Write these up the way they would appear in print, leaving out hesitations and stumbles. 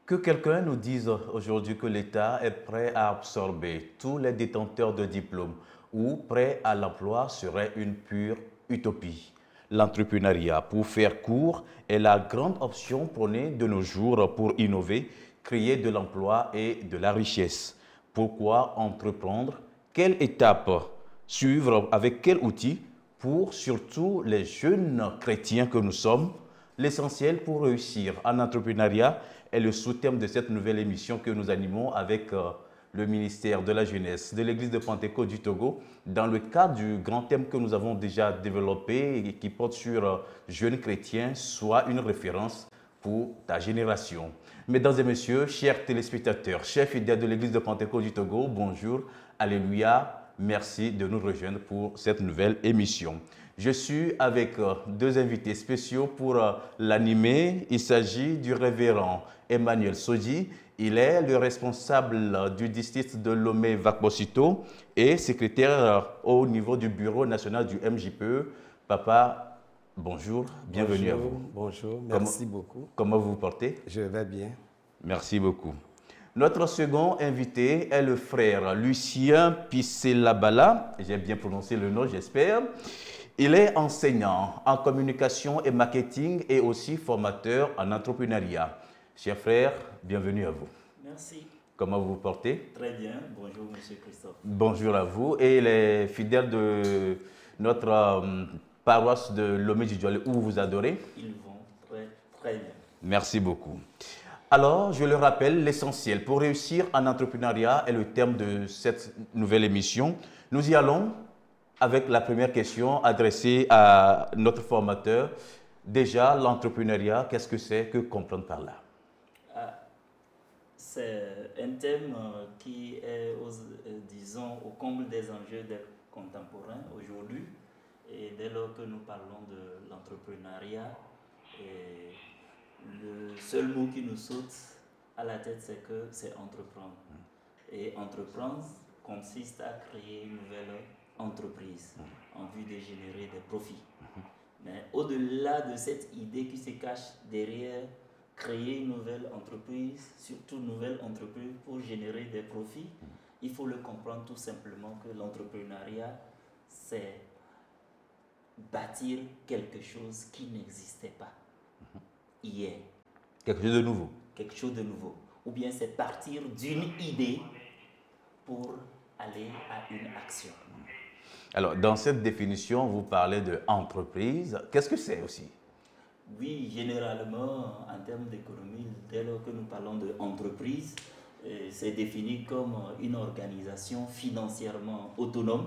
Que quelqu'un nous dise aujourd'hui que l'État est prêt à absorber tous les détenteurs de diplômes ou prêt à l'emploi serait une pure utopie. L'entrepreneuriat, pour faire court, est la grande option prônée de nos jours pour innover, créer de l'emploi et de la richesse. Pourquoi entreprendre? Quelle étape suivre? Avec quel outil? Pour surtout les jeunes chrétiens que nous sommes, l'essentiel pour réussir en entrepreneuriat est le sous-thème de cette nouvelle émission que nous animons avec le ministère de la Jeunesse de l'Église de Pentecôte du Togo dans le cadre du grand thème que nous avons déjà développé et qui porte sur jeunes chrétiens, soit une référence pour ta génération. Mesdames et messieurs, chers téléspectateurs, chers fidèles de l'Église de Pentecôte du Togo, bonjour, alléluia. Merci de nous rejoindre pour cette nouvelle émission. Je suis avec deux invités spéciaux pour l'animer. Il s'agit du révérend Emmanuel Sodji. Il est le responsable du district de Lomé-Vacbosito et secrétaire au niveau du bureau national du MJPE. Papa, bonjour, bienvenue à vous. Bonjour, merci beaucoup. Comment vous vous portez? Je vais bien. Merci beaucoup. Notre second invité est le frère Lucien Pisselabala. J'ai bien prononcé le nom, j'espère. Il est enseignant en communication et marketing et aussi formateur en entrepreneuriat. Cher frère, bienvenue à vous. Merci. Comment vous vous portez? Très bien. Bonjour, monsieur Christophe. Bonjour à vous. Et les fidèles de notre paroisse de Lomé-Djidjoualé, où vous adorez? Ils vont très bien. Merci beaucoup. Alors, je le rappelle, l'essentiel pour réussir en entrepreneuriat est le thème de cette nouvelle émission. Nous y allons avec la première question adressée à notre formateur. Déjà, l'entrepreneuriat, qu'est-ce que c'est? Que comprendre par là? C'est un thème qui est, disons, au comble des enjeux des contemporains aujourd'hui. Et dès lors que nous parlons de l'entrepreneuriat, le seul mot qui nous saute à la tête, c'est que c'est entreprendre. Et entreprendre consiste à créer une nouvelle entreprise en vue de générer des profits. Mais au-delà de cette idée qui se cache derrière créer une nouvelle entreprise, surtout une nouvelle entreprise pour générer des profits, il faut le comprendre tout simplement que l'entrepreneuriat, c'est bâtir quelque chose qui n'existait pas hier. Quelque chose de nouveau. Quelque chose de nouveau. Ou bien c'est partir d'une idée pour aller à une action. Alors, dans cette définition, vous parlez d'entreprise. Qu'est-ce que c'est aussi? Oui, généralement, en termes d'économie, dès lors que nous parlons d'entreprise, c'est défini comme une organisation financièrement autonome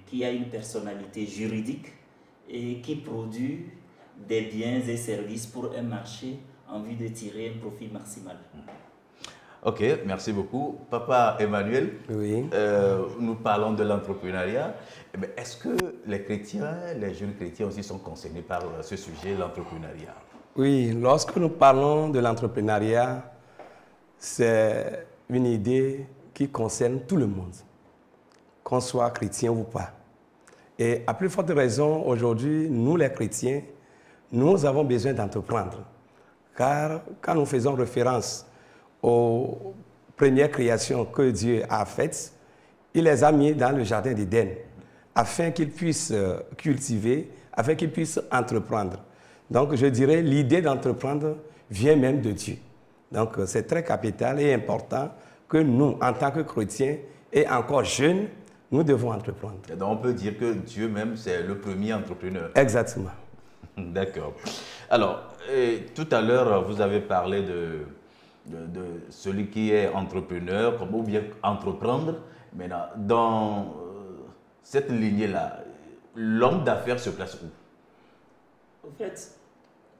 qui a une personnalité juridique et qui produit des biens et services pour un marché en vue de tirer un profit maximal. Ok, merci beaucoup. Papa Emmanuel, Oui. Nous parlons de l'entrepreneuriat. Est-ce que les chrétiens, les jeunes chrétiens aussi sont concernés par ce sujet, l'entrepreneuriat? Oui, lorsque nous parlons de l'entrepreneuriat, c'est une idée qui concerne tout le monde, qu'on soit chrétien ou pas. Et à plus forte raison, aujourd'hui, nous les chrétiens, nous avons besoin d'entreprendre. Car quand nous faisons référence aux premières créations que Dieu a faites, il les a mis dans le jardin d'Éden afin qu'ils puissent cultiver, afin qu'ils puissent entreprendre. Donc je dirais l'idée d'entreprendre vient même de Dieu. Donc c'est très capital et important que nous, en tant que chrétiens et encore jeunes, nous devons entreprendre. Et donc on peut dire que Dieu même, c'est le premier entrepreneur. Exactement. D'accord. Alors, tout à l'heure, vous avez parlé de celui qui est entrepreneur, ou bien entreprendre. Maintenant, dans cette lignée-là, l'homme d'affaires se place où? En fait,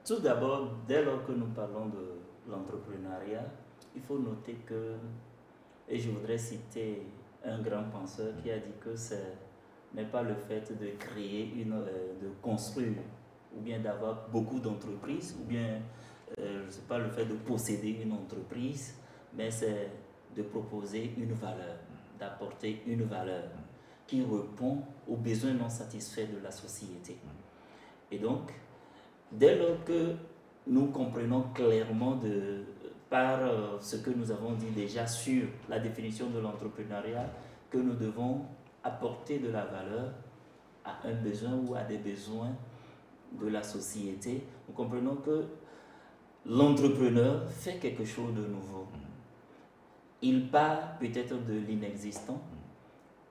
tout d'abord, dès lors que nous parlons de l'entrepreneuriat, il faut noter que, et je voudrais citer un grand penseur qui a dit que ce n'est pas le fait de créer, de construire, ou bien d'avoir beaucoup d'entreprises, ou bien ce n'est pas le fait de posséder une entreprise, mais c'est de proposer une valeur, d'apporter une valeur qui répond aux besoins non satisfaits de la société. Et donc, dès lors que nous comprenons clairement par ce que nous avons dit déjà sur la définition de l'entrepreneuriat, que nous devons apporter de la valeur à un besoin ou à des besoins de la société. Nous comprenons que l'entrepreneur fait quelque chose de nouveau. Il part peut-être de l'inexistant,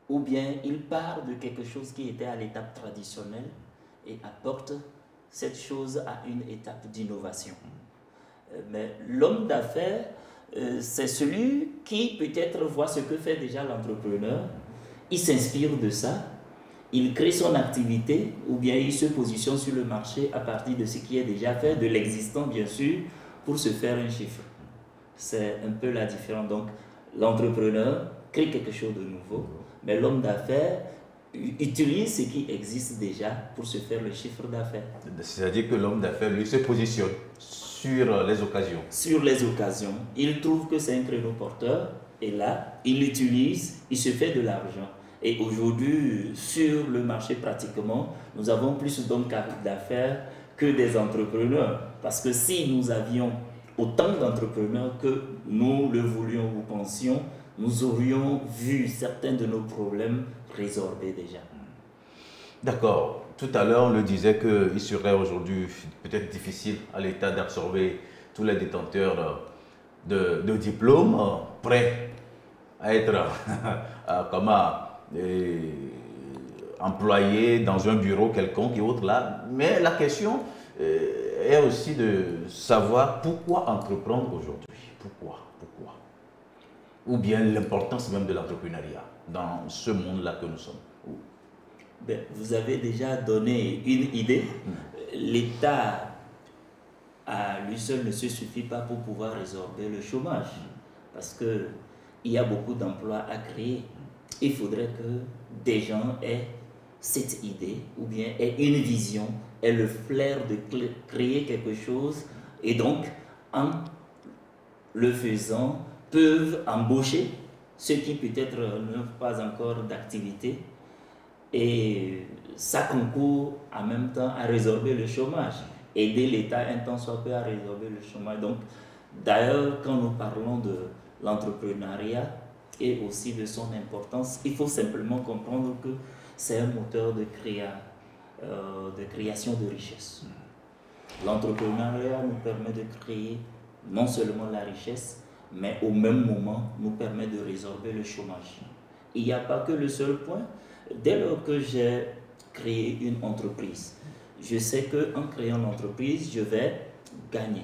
ou bien il part de quelque chose qui était à l'étape traditionnelle et apporte cette chose à une étape d'innovation. Mais l'homme d'affaires, c'est celui qui peut-être voit ce que fait déjà l'entrepreneur, il s'inspire de ça, il crée son activité ou bien il se positionne sur le marché à partir de ce qui est déjà fait, de l'existant bien sûr, pour se faire un chiffre. C'est un peu la différence. Donc l'entrepreneur crée quelque chose de nouveau, mais l'homme d'affaires utilise ce qui existe déjà pour se faire le chiffre d'affaires. C'est-à-dire que l'homme d'affaires, lui, se positionne sur les occasions. Sur les occasions. Il trouve que c'est un créneau porteur et là, il l'utilise, il se fait de l'argent. Et aujourd'hui, sur le marché pratiquement, nous avons plus d'hommes d'affaires que des entrepreneurs. Parce que si nous avions autant d'entrepreneurs que nous le voulions ou pensions, nous aurions vu certains de nos problèmes résorbés déjà. D'accord. Tout à l'heure, on le disait qu'il serait aujourd'hui peut-être difficile à l'État d'absorber tous les détenteurs de diplômes prêts à être employés dans un bureau quelconque et autres là. Mais la question est aussi de savoir pourquoi entreprendre aujourd'hui. Pourquoi? Ou bien l'importance même de l'entrepreneuriat dans ce monde-là que nous sommes. Ben, vous avez déjà donné une idée. L'État à lui seul ne se suffit pas pour pouvoir résorber le chômage. Parce qu'il y a beaucoup d'emplois à créer. Il faudrait que des gens aient cette idée ou bien aient une vision, aient le flair de créer quelque chose et donc en le faisant peuvent embaucher ceux qui peut-être n'ont pas encore d'activité et ça concourt en même temps à résorber le chômage, aider l'État un temps soit peu à résorber le chômage. Donc d'ailleurs quand nous parlons de l'entrepreneuriat et aussi de son importance, il faut simplement comprendre que c'est un moteur de création de richesse. L'entrepreneuriat nous permet de créer non seulement la richesse, mais au même moment nous permet de résorber le chômage. Il n'y a pas que le seul point. Dès lors que j'ai créé une entreprise, je sais qu'en créant l'entreprise, je vais gagner.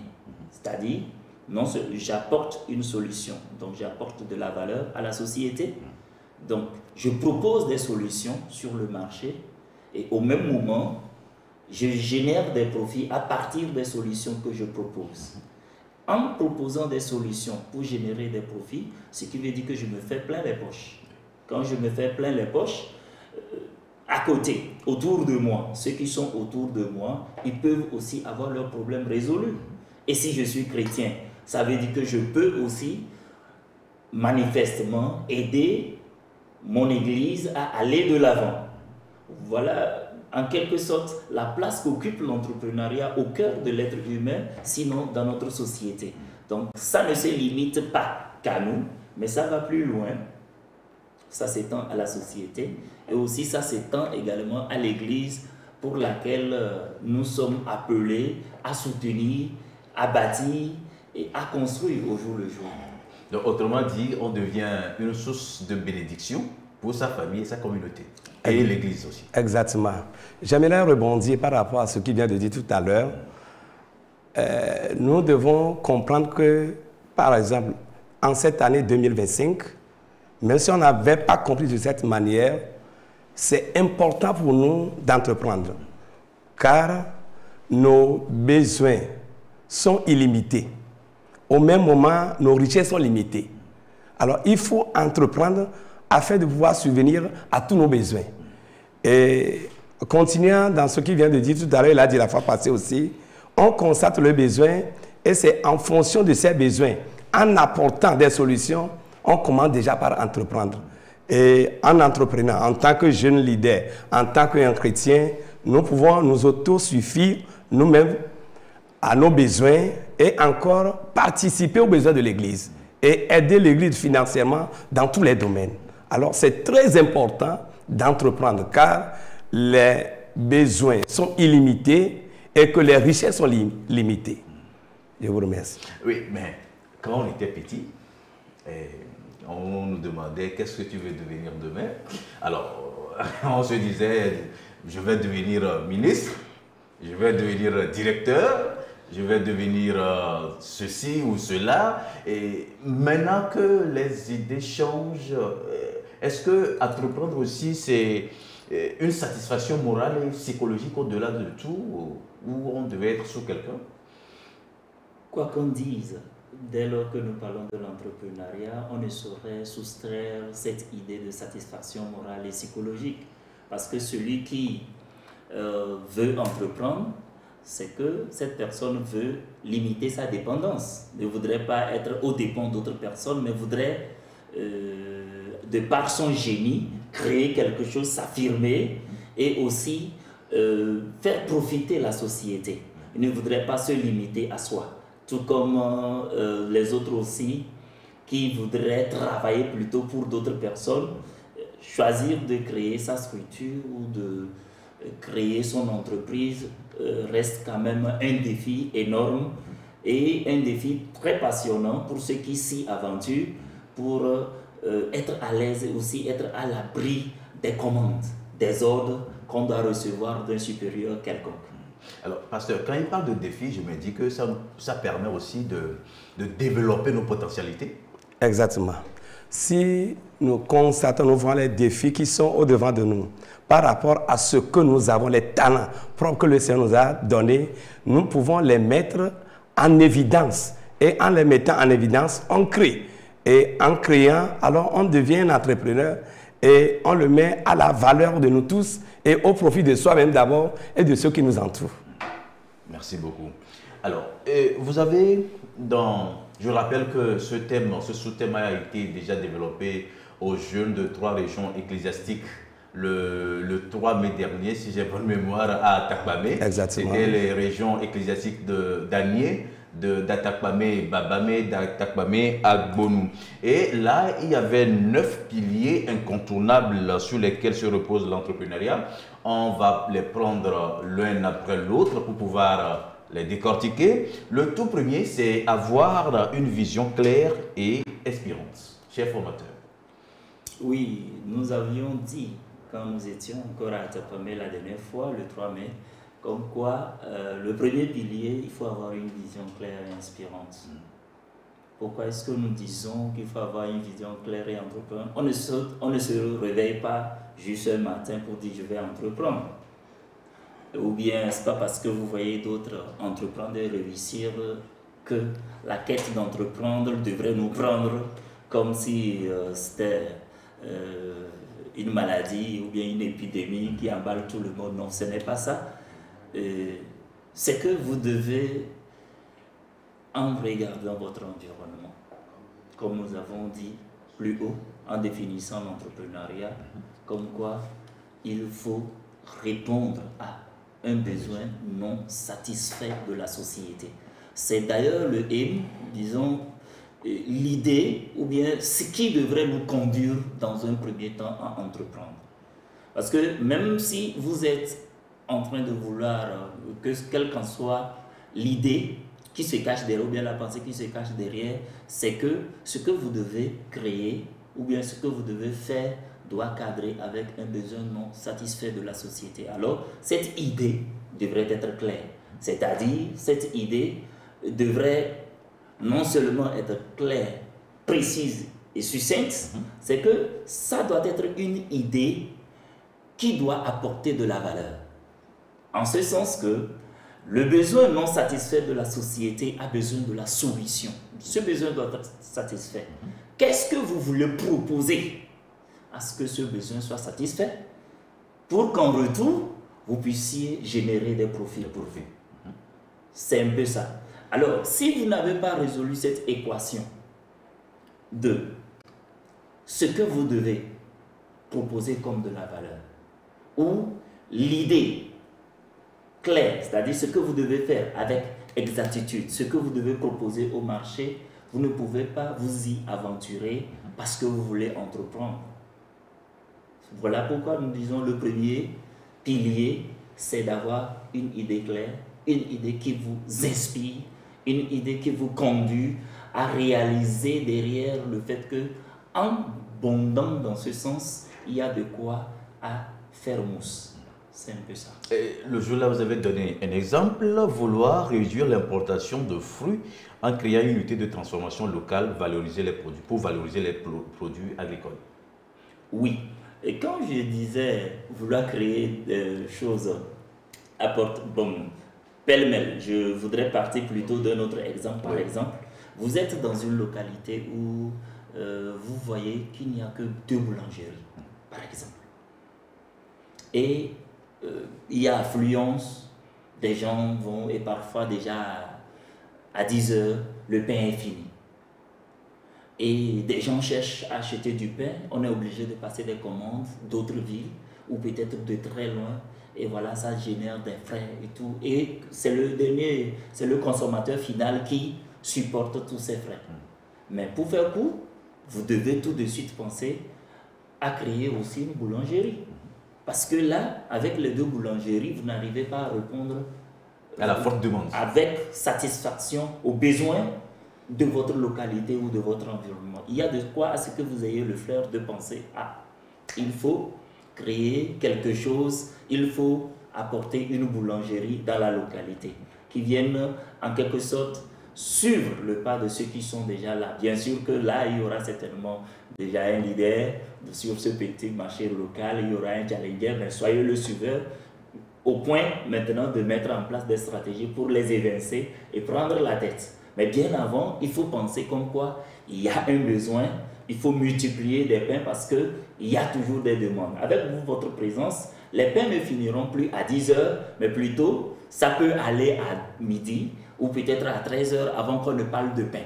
C'est-à-dire, non seulement j'apporte une solution, donc j'apporte de la valeur à la société. Donc, je propose des solutions sur le marché et au même moment, je génère des profits à partir des solutions que je propose. En proposant des solutions pour générer des profits, ce qui veut dire que je me fais plein les poches. Quand je me fais plein les poches, à côté, autour de moi, ceux qui sont autour de moi, ils peuvent aussi avoir leurs problèmes résolus. Et si je suis chrétien, ça veut dire que je peux aussi manifestement aider mon Église à aller de l'avant. Voilà en quelque sorte la place qu'occupe l'entrepreneuriat au cœur de l'être humain, sinon dans notre société. Donc ça ne se limite pas qu'à nous, mais ça va plus loin. Ça s'étend à la société et aussi ça s'étend également à l'Église pour laquelle nous sommes appelés à soutenir, à bâtir et à construire au jour le jour. Donc autrement dit, on devient une source de bénédiction pour sa famille et sa communauté. Et l'Église aussi. Exactement. J'aimerais rebondir par rapport à ce qu'il vient de dire tout à l'heure. Nous devons comprendre que, par exemple, en cette année 2025, même si on n'avait pas compris de cette manière, c'est important pour nous d'entreprendre. Car nos besoins sont illimités. Au même moment, nos richesses sont limitées. Alors, il faut entreprendre afin de pouvoir subvenir à tous nos besoins. Et continuant dans ce qu'il vient de dire tout à l'heure, il a dit la fois passée aussi, on constate le besoin et c'est en fonction de ces besoins, en apportant des solutions, on commence déjà par entreprendre. Et en entreprenant, en tant que jeune leader, en tant qu'un chrétien, nous pouvons nous autosuffire nous-mêmes à nos besoins et encore participer aux besoins de l'Église et aider l'Église financièrement dans tous les domaines. Alors c'est très important d'entreprendre car les besoins sont illimités et que les richesses sont limitées. Je vous remercie. Oui, mais quand on était petit, on nous demandait qu'est-ce que tu veux devenir demain. Alors, on se disait, je vais devenir ministre, je vais devenir directeur, je vais devenir ceci ou cela. Et maintenant que les idées changent, est-ce que entreprendre aussi, c'est une satisfaction morale et psychologique au-delà de tout, où on devait être sous quelqu'un? Quoi qu'on dise, dès lors que nous parlons de l'entrepreneuriat, on ne saurait soustraire cette idée de satisfaction morale et psychologique. Parce que celui qui veut entreprendre, c'est que cette personne veut limiter sa dépendance. Ne voudrait pas être aux dépens d'autres personnes, mais voudrait, de par son génie, créer quelque chose, s'affirmer et aussi faire profiter la société. Il ne voudrait pas se limiter à soi. Tout comme les autres aussi, qui voudraient travailler plutôt pour d'autres personnes, choisir de créer sa structure ou de créer son entreprise reste quand même un défi énorme et un défi très passionnant pour ceux qui s'y aventurent, pour être à l'aise et aussi être à l'abri des commandes, des ordres qu'on doit recevoir d'un supérieur quelconque. Alors, pasteur, quand il parle de défis, je me dis que ça permet aussi de développer nos potentialités. Exactement. Si nous constatons, nous voyons les défis qui sont au-devant de nous, par rapport à ce que nous avons, les talents propres que le Seigneur nous a donnés, nous pouvons les mettre en évidence. Et en les mettant en évidence, on crée. Et en créant, alors on devient un entrepreneur et on le met à la valeur de nous tous et au profit de soi-même d'abord et de ceux qui nous entourent. Merci beaucoup. Alors, vous avez je rappelle que ce thème, ce sous-thème a été déjà développé aux jeunes de 3 régions ecclésiastiques le 3 mai dernier, si j'ai bonne mémoire, à Atakpamé. Exactement. C'était les régions ecclésiastiques d'Anié, d'Atakpamé, Babamé, d'Atakpamé, Agbonou. Et là, il y avait 9 piliers incontournables sur lesquels se repose l'entrepreneuriat. On va les prendre l'un après l'autre pour pouvoir les décortiquer. Le tout premier, c'est avoir une vision claire et inspirante. Cher formateur. Oui, nous avions dit, quand nous étions encore à Atakpamé la dernière fois, le 3 mai, comme quoi le premier pilier, il faut avoir une vision claire et inspirante. Pourquoi est-ce que nous disons qu'il faut avoir une vision claire et entreprendre? On ne se réveille pas juste un matin pour dire je vais entreprendre. Ou bien c'est pas parce que vous voyez d'autres entreprendre et réussir que la quête d'entreprendre devrait nous prendre comme si c'était une maladie ou bien une épidémie qui emballe tout le monde. Non, ce n'est pas ça. C'est que vous devez, en regardant votre environnement, comme nous avons dit plus haut, en définissant l'entrepreneuriat, comme quoi il faut répondre à un besoin non satisfait de la société. C'est d'ailleurs le aim, disons, l'idée ou bien ce qui devrait nous conduire dans un premier temps à entreprendre. Parce que même si vous êtes en train de vouloir que quelle qu'en soit l'idée qui se cache derrière ou bien la pensée qui se cache derrière, c'est que ce que vous devez créer ou bien ce que vous devez faire doit cadrer avec un besoin non satisfait de la société. Alors, cette idée devrait être claire. C'est-à-dire, cette idée devrait non seulement être claire, précise et succincte, c'est que ça doit être une idée qui doit apporter de la valeur. En ce sens que le besoin non satisfait de la société a besoin de la solution. Ce besoin doit être satisfait. Qu'est-ce que vous voulez proposer à ce que ce besoin soit satisfait pour qu'en retour, vous puissiez générer des profits pour vous? C'est un peu ça. Alors, si vous n'avez pas résolu cette équation de ce que vous devez proposer comme de la valeur, ou l'idée claire, c'est-à-dire ce que vous devez faire avec exactitude. Ce que vous devez proposer au marché, vous ne pouvez pas vous y aventurer parce que vous voulez entreprendre. Voilà pourquoi nous disons le premier pilier, c'est d'avoir une idée claire, une idée qui vous inspire, une idée qui vous conduit à réaliser derrière le fait que, en bondant dans ce sens, il y a de quoi à faire mousse. C'est un peu ça. Et le jour-là, vous avez donné un exemple, vouloir réduire l'importation de fruits en créant une unité de transformation locale, valoriser les produits, pour valoriser les produits agricoles. Oui. Et quand je disais vouloir créer des choses pêle-mêle, je voudrais partir plutôt d'un autre exemple. Par exemple, vous êtes dans une localité où vous voyez qu'il n'y a que 2 boulangeries, par exemple. Et il y a affluence, des gens vont, et parfois déjà à 10 heures, le pain est fini. Et des gens cherchent à acheter du pain, on est obligé de passer des commandes d'autres villes ou peut-être de très loin. Et voilà, ça génère des frais et tout. Et c'est le consommateur final qui supporte tous ces frais. Mais pour faire court, vous devez tout de suite penser à créer aussi une boulangerie. Parce que là, avec les 2 boulangeries, vous n'arrivez pas à répondre à la forte demande, avec satisfaction aux besoins de votre localité ou de votre environnement. Il y a de quoi à ce que vous ayez le flair de penser il faut créer quelque chose, il faut apporter une boulangerie dans la localité qui vienne en quelque sorte suivre le pas de ceux qui sont déjà là. Bien sûr que là, il y aura certainement déjà un leader sur ce petit marché local, il y aura un challenger, mais soyez le suiveur au point maintenant de mettre en place des stratégies pour les évincer et prendre la tête. Mais bien avant, il faut penser comme quoi il y a un besoin, il faut multiplier des pains parce qu'il y a toujours des demandes. Avec vous, votre présence, les pains ne finiront plus à 10 heures, mais plutôt, ça peut aller à midi ou peut-être à 13 heures avant qu'on ne parle de pain.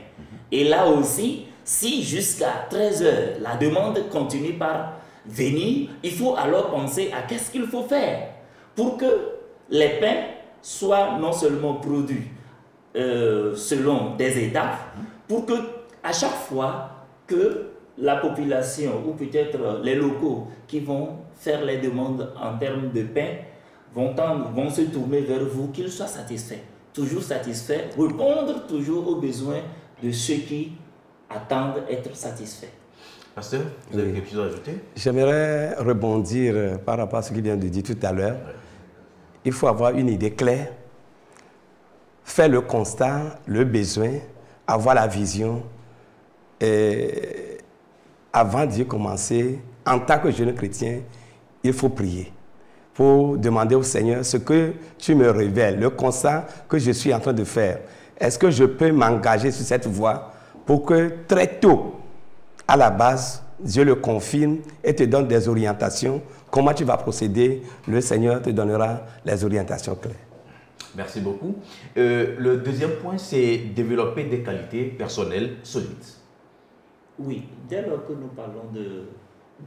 Et là aussi, si jusqu'à 13 heures, la demande continue par venir, il faut alors penser à qu'est-ce qu'il faut faire pour que les pains soient non seulement produits selon des étapes, pour que à chaque fois que la population ou peut-être les locaux qui vont faire les demandes en termes de pain vont se tourner vers vous, qu'ils soient satisfaits, toujours satisfaits, répondre toujours aux besoins de ceux qui attendent être satisfaits. Pasteur, vous avez quelque chose à ajouter? J'aimerais rebondir par rapport à ce qu'il vient de dire tout à l'heure. Il faut avoir une idée claire, faire le constat, le besoin, avoir la vision. Et avant d'y commencer, en tant que jeune chrétien, il faut prier pour demander au Seigneur ce que tu me révèles, le constat que je suis en train de faire. Est-ce que je peux m'engager sur cette voie pour que très tôt, à la base, Dieu le confirme et te donne des orientations. Comment tu vas procéder, le Seigneur te donnera les orientations claires. Merci beaucoup. Le deuxième point, c'est développer des qualités personnelles solides. Oui, dès lors que nous parlons de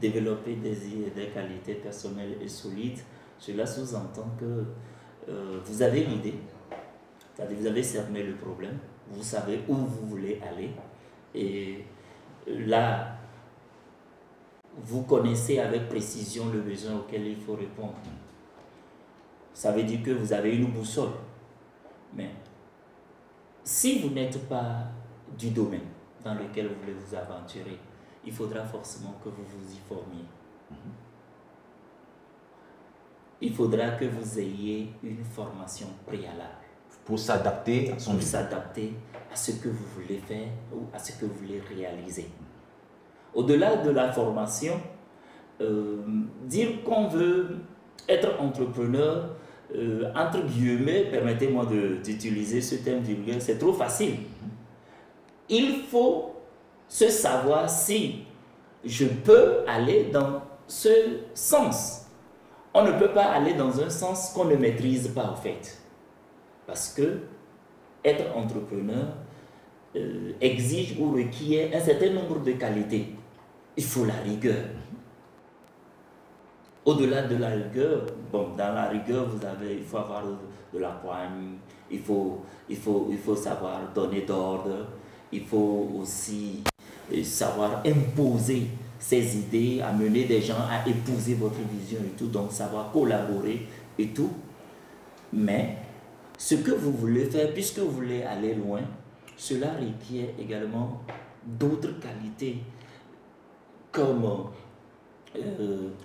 développer des qualités personnelles et solides, cela sous-entend que vous avez l'idée, c'est-à-dire vous avez cerné le problème, vous savez où vous voulez aller, et là, vous connaissez avec précision le besoin auquel il faut répondre. Ça veut dire que vous avez une boussole. Mais si vous n'êtes pas du domaine dans lequel vous voulez vous aventurer, il faudra forcément que vous vous y formiez. Il faudra que vous ayez une formation préalable. Pour s'adapter à son Pour s'adapter à ce que vous voulez faire ou à ce que vous voulez réaliser. Au-delà de la formation, dire qu'on veut être entrepreneur, entre guillemets, permettez-moi d'utiliser ce terme vulgaire, c'est trop facile. Il faut se savoir si je peux aller dans ce sens. On ne peut pas aller dans un sens qu'on ne maîtrise pas en fait. Parce que être entrepreneur exige ou requiert un certain nombre de qualités. Il faut la rigueur. Au-delà de la rigueur, bon, dans la rigueur, il faut avoir de la poigne, il faut savoir donner d'ordre, il faut aussi savoir imposer ses idées, amener des gens à épouser votre vision et tout, donc savoir collaborer et tout. Mais ce que vous voulez faire, puisque vous voulez aller loin, cela requiert également d'autres qualités, comme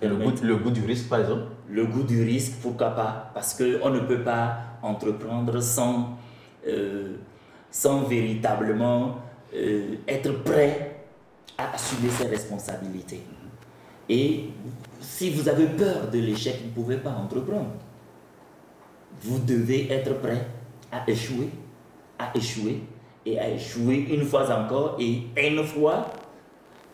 le goût du risque, par exemple. Le goût du risque, pourquoi pas? Parce qu'on ne peut pas entreprendre sans véritablement être prêt à assumer ses responsabilités. Et si vous avez peur de l'échec, vous ne pouvez pas entreprendre. Vous devez être prêt à échouer, et à échouer une fois encore et une fois,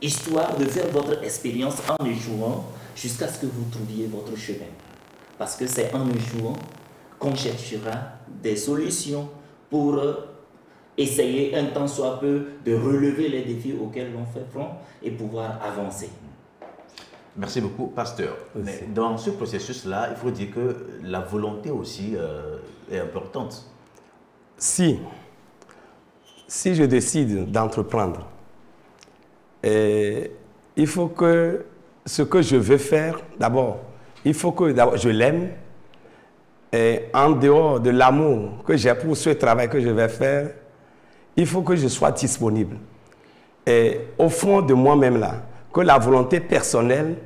histoire de faire votre expérience en échouant jusqu'à ce que vous trouviez votre chemin. Parce que c'est en échouant qu'on cherchera des solutions pour essayer un temps soit peu de relever les défis auxquels l'on fait front et pouvoir avancer. Merci beaucoup, pasteur. Mais dans ce processus-là, il faut dire que la volonté aussi est importante. Si je décide d'entreprendre, il faut que ce que je veux faire, d'abord, il faut que je l'aime. Et en dehors de l'amour que j'ai pour ce travail que je vais faire, il faut que je sois disponible. Et au fond de moi-même là, que la volonté personnelle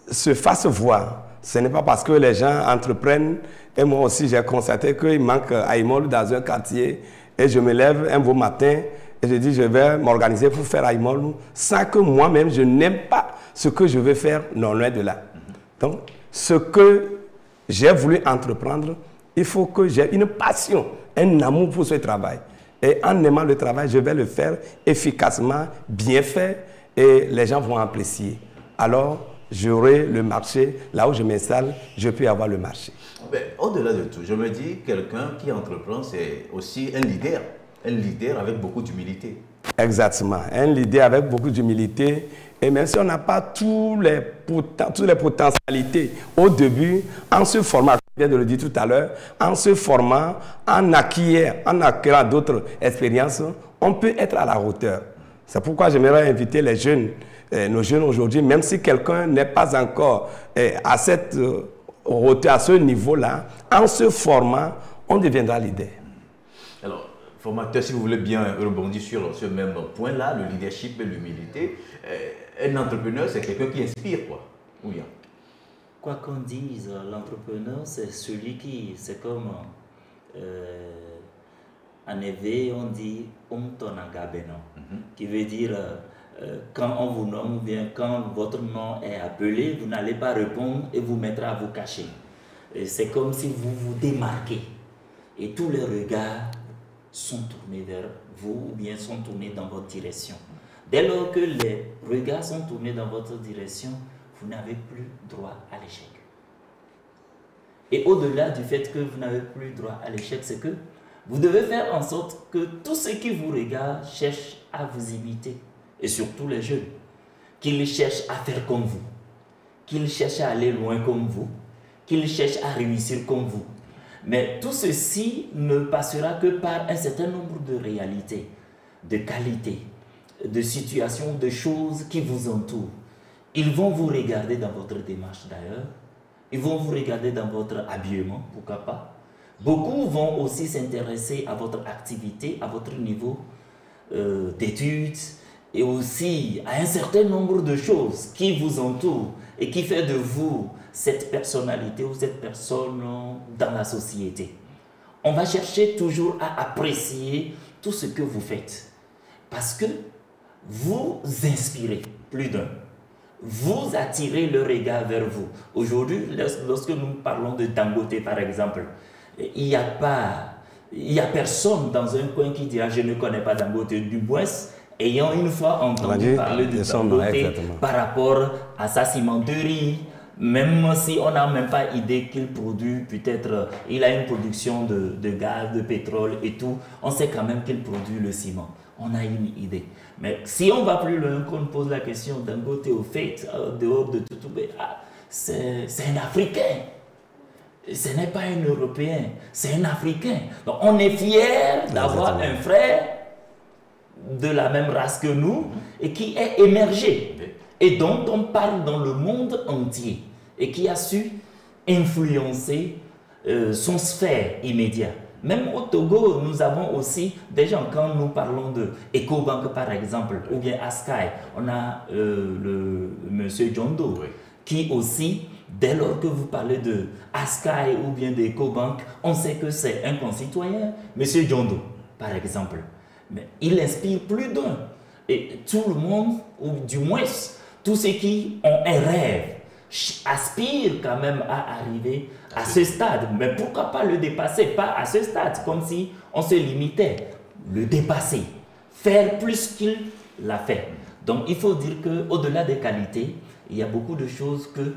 se fasse voir. Ce n'est pas parce que les gens entreprennent, et moi aussi j'ai constaté qu'il manque à Aïmol dans un quartier, et je me lève un beau matin, et je dis je vais m'organiser pour faire Aïmol, sans que moi-même je n'aime pas ce que je veux faire, non loin de là. Donc, ce que j'ai voulu entreprendre, il faut que j'ai une passion, un amour pour ce travail. Et en aimant le travail, je vais le faire efficacement, bien fait, et les gens vont apprécier. Alors, j'aurai le marché, là où je m'installe, je peux avoir le marché. Au-delà de tout, je me dis, quelqu'un qui entreprend, c'est aussi un leader avec beaucoup d'humilité. Exactement, un leader avec beaucoup d'humilité. Et même si on n'a pas toutes les potentialités au début, en se formant, je viens de le dire tout à l'heure, en se formant, en acquérant d'autres expériences, on peut être à la hauteur. C'est pourquoi j'aimerais inviter les jeunes, nos jeunes aujourd'hui, même si quelqu'un n'est pas encore à cette hauteur, à ce niveau-là, en se formant, on deviendra leader. Alors, formateur, si vous voulez bien rebondir sur ce même point-là, le leadership et l'humilité, un entrepreneur, c'est quelqu'un qui inspire, quoi. Oui. Quoi qu'on dise, l'entrepreneur, c'est celui qui, c'est comme, en éveil, on dit « Umtonangabeno », qui veut dire quand on vous nomme, ou bien quand votre nom est appelé, vous n'allez pas répondre et vous mettre à vous cacher. C'est comme si vous vous démarquez et tous les regards sont tournés vers vous ou bien sont tournés dans votre direction. Dès lors que les regards sont tournés dans votre direction, vous n'avez plus droit à l'échec. Et au-delà du fait que vous n'avez plus droit à l'échec, c'est que vous devez faire en sorte que tous ceux qui vous regardent cherchent à vous imiter. Et surtout les jeunes, qu'ils cherchent à faire comme vous, qu'ils cherchent à aller loin comme vous, qu'ils cherchent à réussir comme vous. Mais tout ceci ne passera que par un certain nombre de réalités, de qualités, de situations, de choses qui vous entourent. Ils vont vous regarder dans votre démarche d'ailleurs, ils vont vous regarder dans votre habillement, pourquoi pas. Beaucoup vont aussi s'intéresser à votre activité, à votre niveau d'études, et aussi à un certain nombre de choses qui vous entourent et qui fait de vous cette personnalité ou cette personne dans la société. On va chercher toujours à apprécier tout ce que vous faites parce que vous inspirez plus d'un. Vous attirez le regard vers vous. Aujourd'hui, lorsque nous parlons de Dangote par exemple, il n'y a personne dans un coin qui dira « je ne connais pas Dangote » du moins, ayant une fois entendu parler de Dangote par rapport à sa cimenterie, même si on n'a même pas idée qu'il produit, peut-être il a une production de gaz, de pétrole et tout, on sait quand même qu'il produit le ciment. on a une idée. Mais si on va plus loin, qu'on pose la question Dangote au fait, dehors de tout, c'est un Africain. Ce n'est pas un Européen, c'est un Africain. Donc on est fier d'avoir un frère de la même race que nous et qui est émergé et dont on parle dans le monde entier et qui a su influencer son sphère immédiate. Même au Togo, nous avons aussi des gens, quand nous parlons de EcoBank par exemple, ou bien Askai, on a le monsieur Djondo, qui aussi, dès lors que vous parlez de Askai ou bien d'EcoBank, on sait que c'est un concitoyen, monsieur Djondo, par exemple. Mais il inspire plus d'un. Et tout le monde, ou du moins tous ceux qui ont un rêve, aspirent quand même à arriver à ce stade. Mais pourquoi pas le dépasser? Pas à ce stade, comme si on se limitait. Le dépasser. Faire plus qu'il l'a fait. Donc il faut dire qu'au-delà des qualités, il y a beaucoup de choses que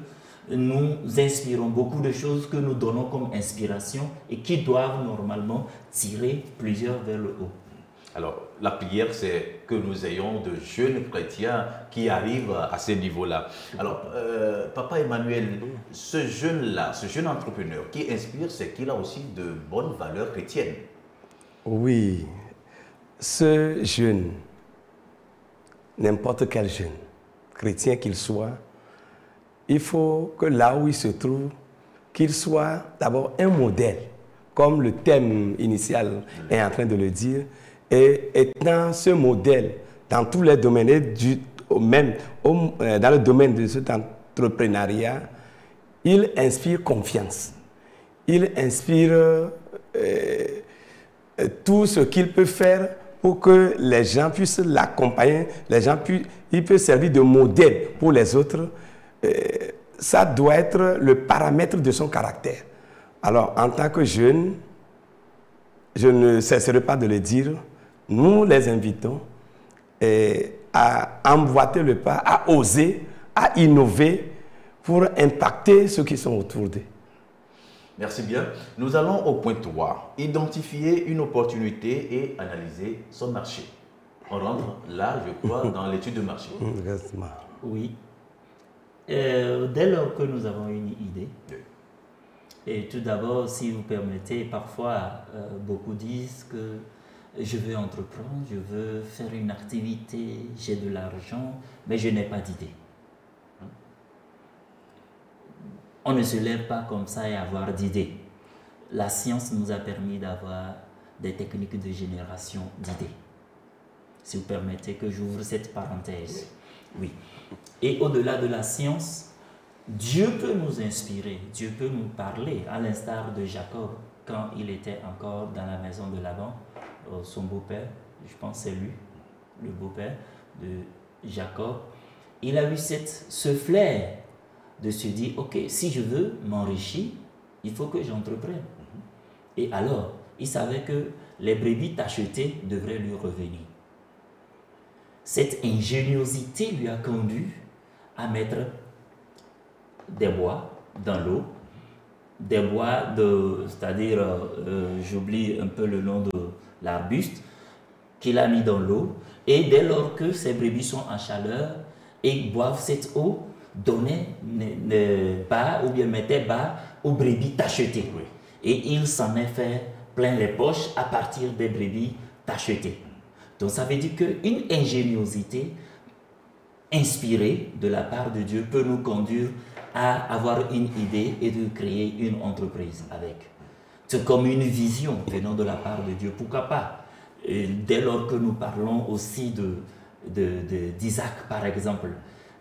nous inspirons, beaucoup de choses que nous donnons comme inspiration et qui doivent normalement tirer plusieurs vers le haut. Alors, la prière, c'est que nous ayons de jeunes chrétiens qui arrivent à ce niveau-là. Alors, Papa Emmanuel, ce jeune-là, ce jeune entrepreneur qui inspire, c'est qu'il a aussi de bonnes valeurs chrétiennes. Oui, ce jeune, n'importe quel jeune, chrétien qu'il soit, il faut que là où il se trouve, qu'il soit d'abord un modèle, comme le thème initial est en train de le dire, et étant ce modèle dans tous les domaines, dans le domaine de cet entrepreneuriat, il inspire confiance. Il inspire tout ce qu'il peut faire pour que les gens puissent l'accompagner, il peut servir de modèle pour les autres. Ça doit être le paramètre de son caractère. Alors, en tant que jeune, je ne cesserai pas de le dire, nous les invitons à emboîter le pas, à oser, à innover pour impacter ceux qui sont autour d'eux. Merci bien. Nous allons au point 3, identifier une opportunité et analyser son marché. On rentre là, je crois, dans l'étude de marché. Oui. Dès lors que nous avons une idée, et tout d'abord, si vous permettez, parfois, beaucoup disent que je veux entreprendre, je veux faire une activité, j'ai de l'argent, mais je n'ai pas d'idée. On ne se lève pas comme ça et avoir d'idées. La science nous a permis d'avoir des techniques de génération d'idées. Si vous permettez que j'ouvre cette parenthèse. Oui. Et au-delà de la science, Dieu peut nous inspirer, Dieu peut nous parler, à l'instar de Jacob, quand il était encore dans la maison de Laban, son beau-père, je pense que c'est lui, le beau-père de Jacob. Il a eu ce flair de se dire, ok, si je veux m'enrichir, il faut que j'entreprenne. Et alors, il savait que les brebis tachetées devraient lui revenir. Cette ingéniosité lui a conduit à mettre des bois dans l'eau, des bois c'est-à-dire, j'oublie un peu le nom de l'arbuste, qu'il a mis dans l'eau, et dès lors que ces brebis sont en chaleur et boivent cette eau, donnait bas ou bien mettait bas aux brebis tachetées. Oui. Et il s'en est fait plein les poches à partir des brebis tachetées. Donc ça veut dire qu'une ingéniosité inspirée de la part de Dieu peut nous conduire à avoir une idée et de créer une entreprise avec. C'est comme une vision venant de la part de Dieu. Pourquoi pas? Et dès lors que nous parlons aussi d'Isaac, par exemple,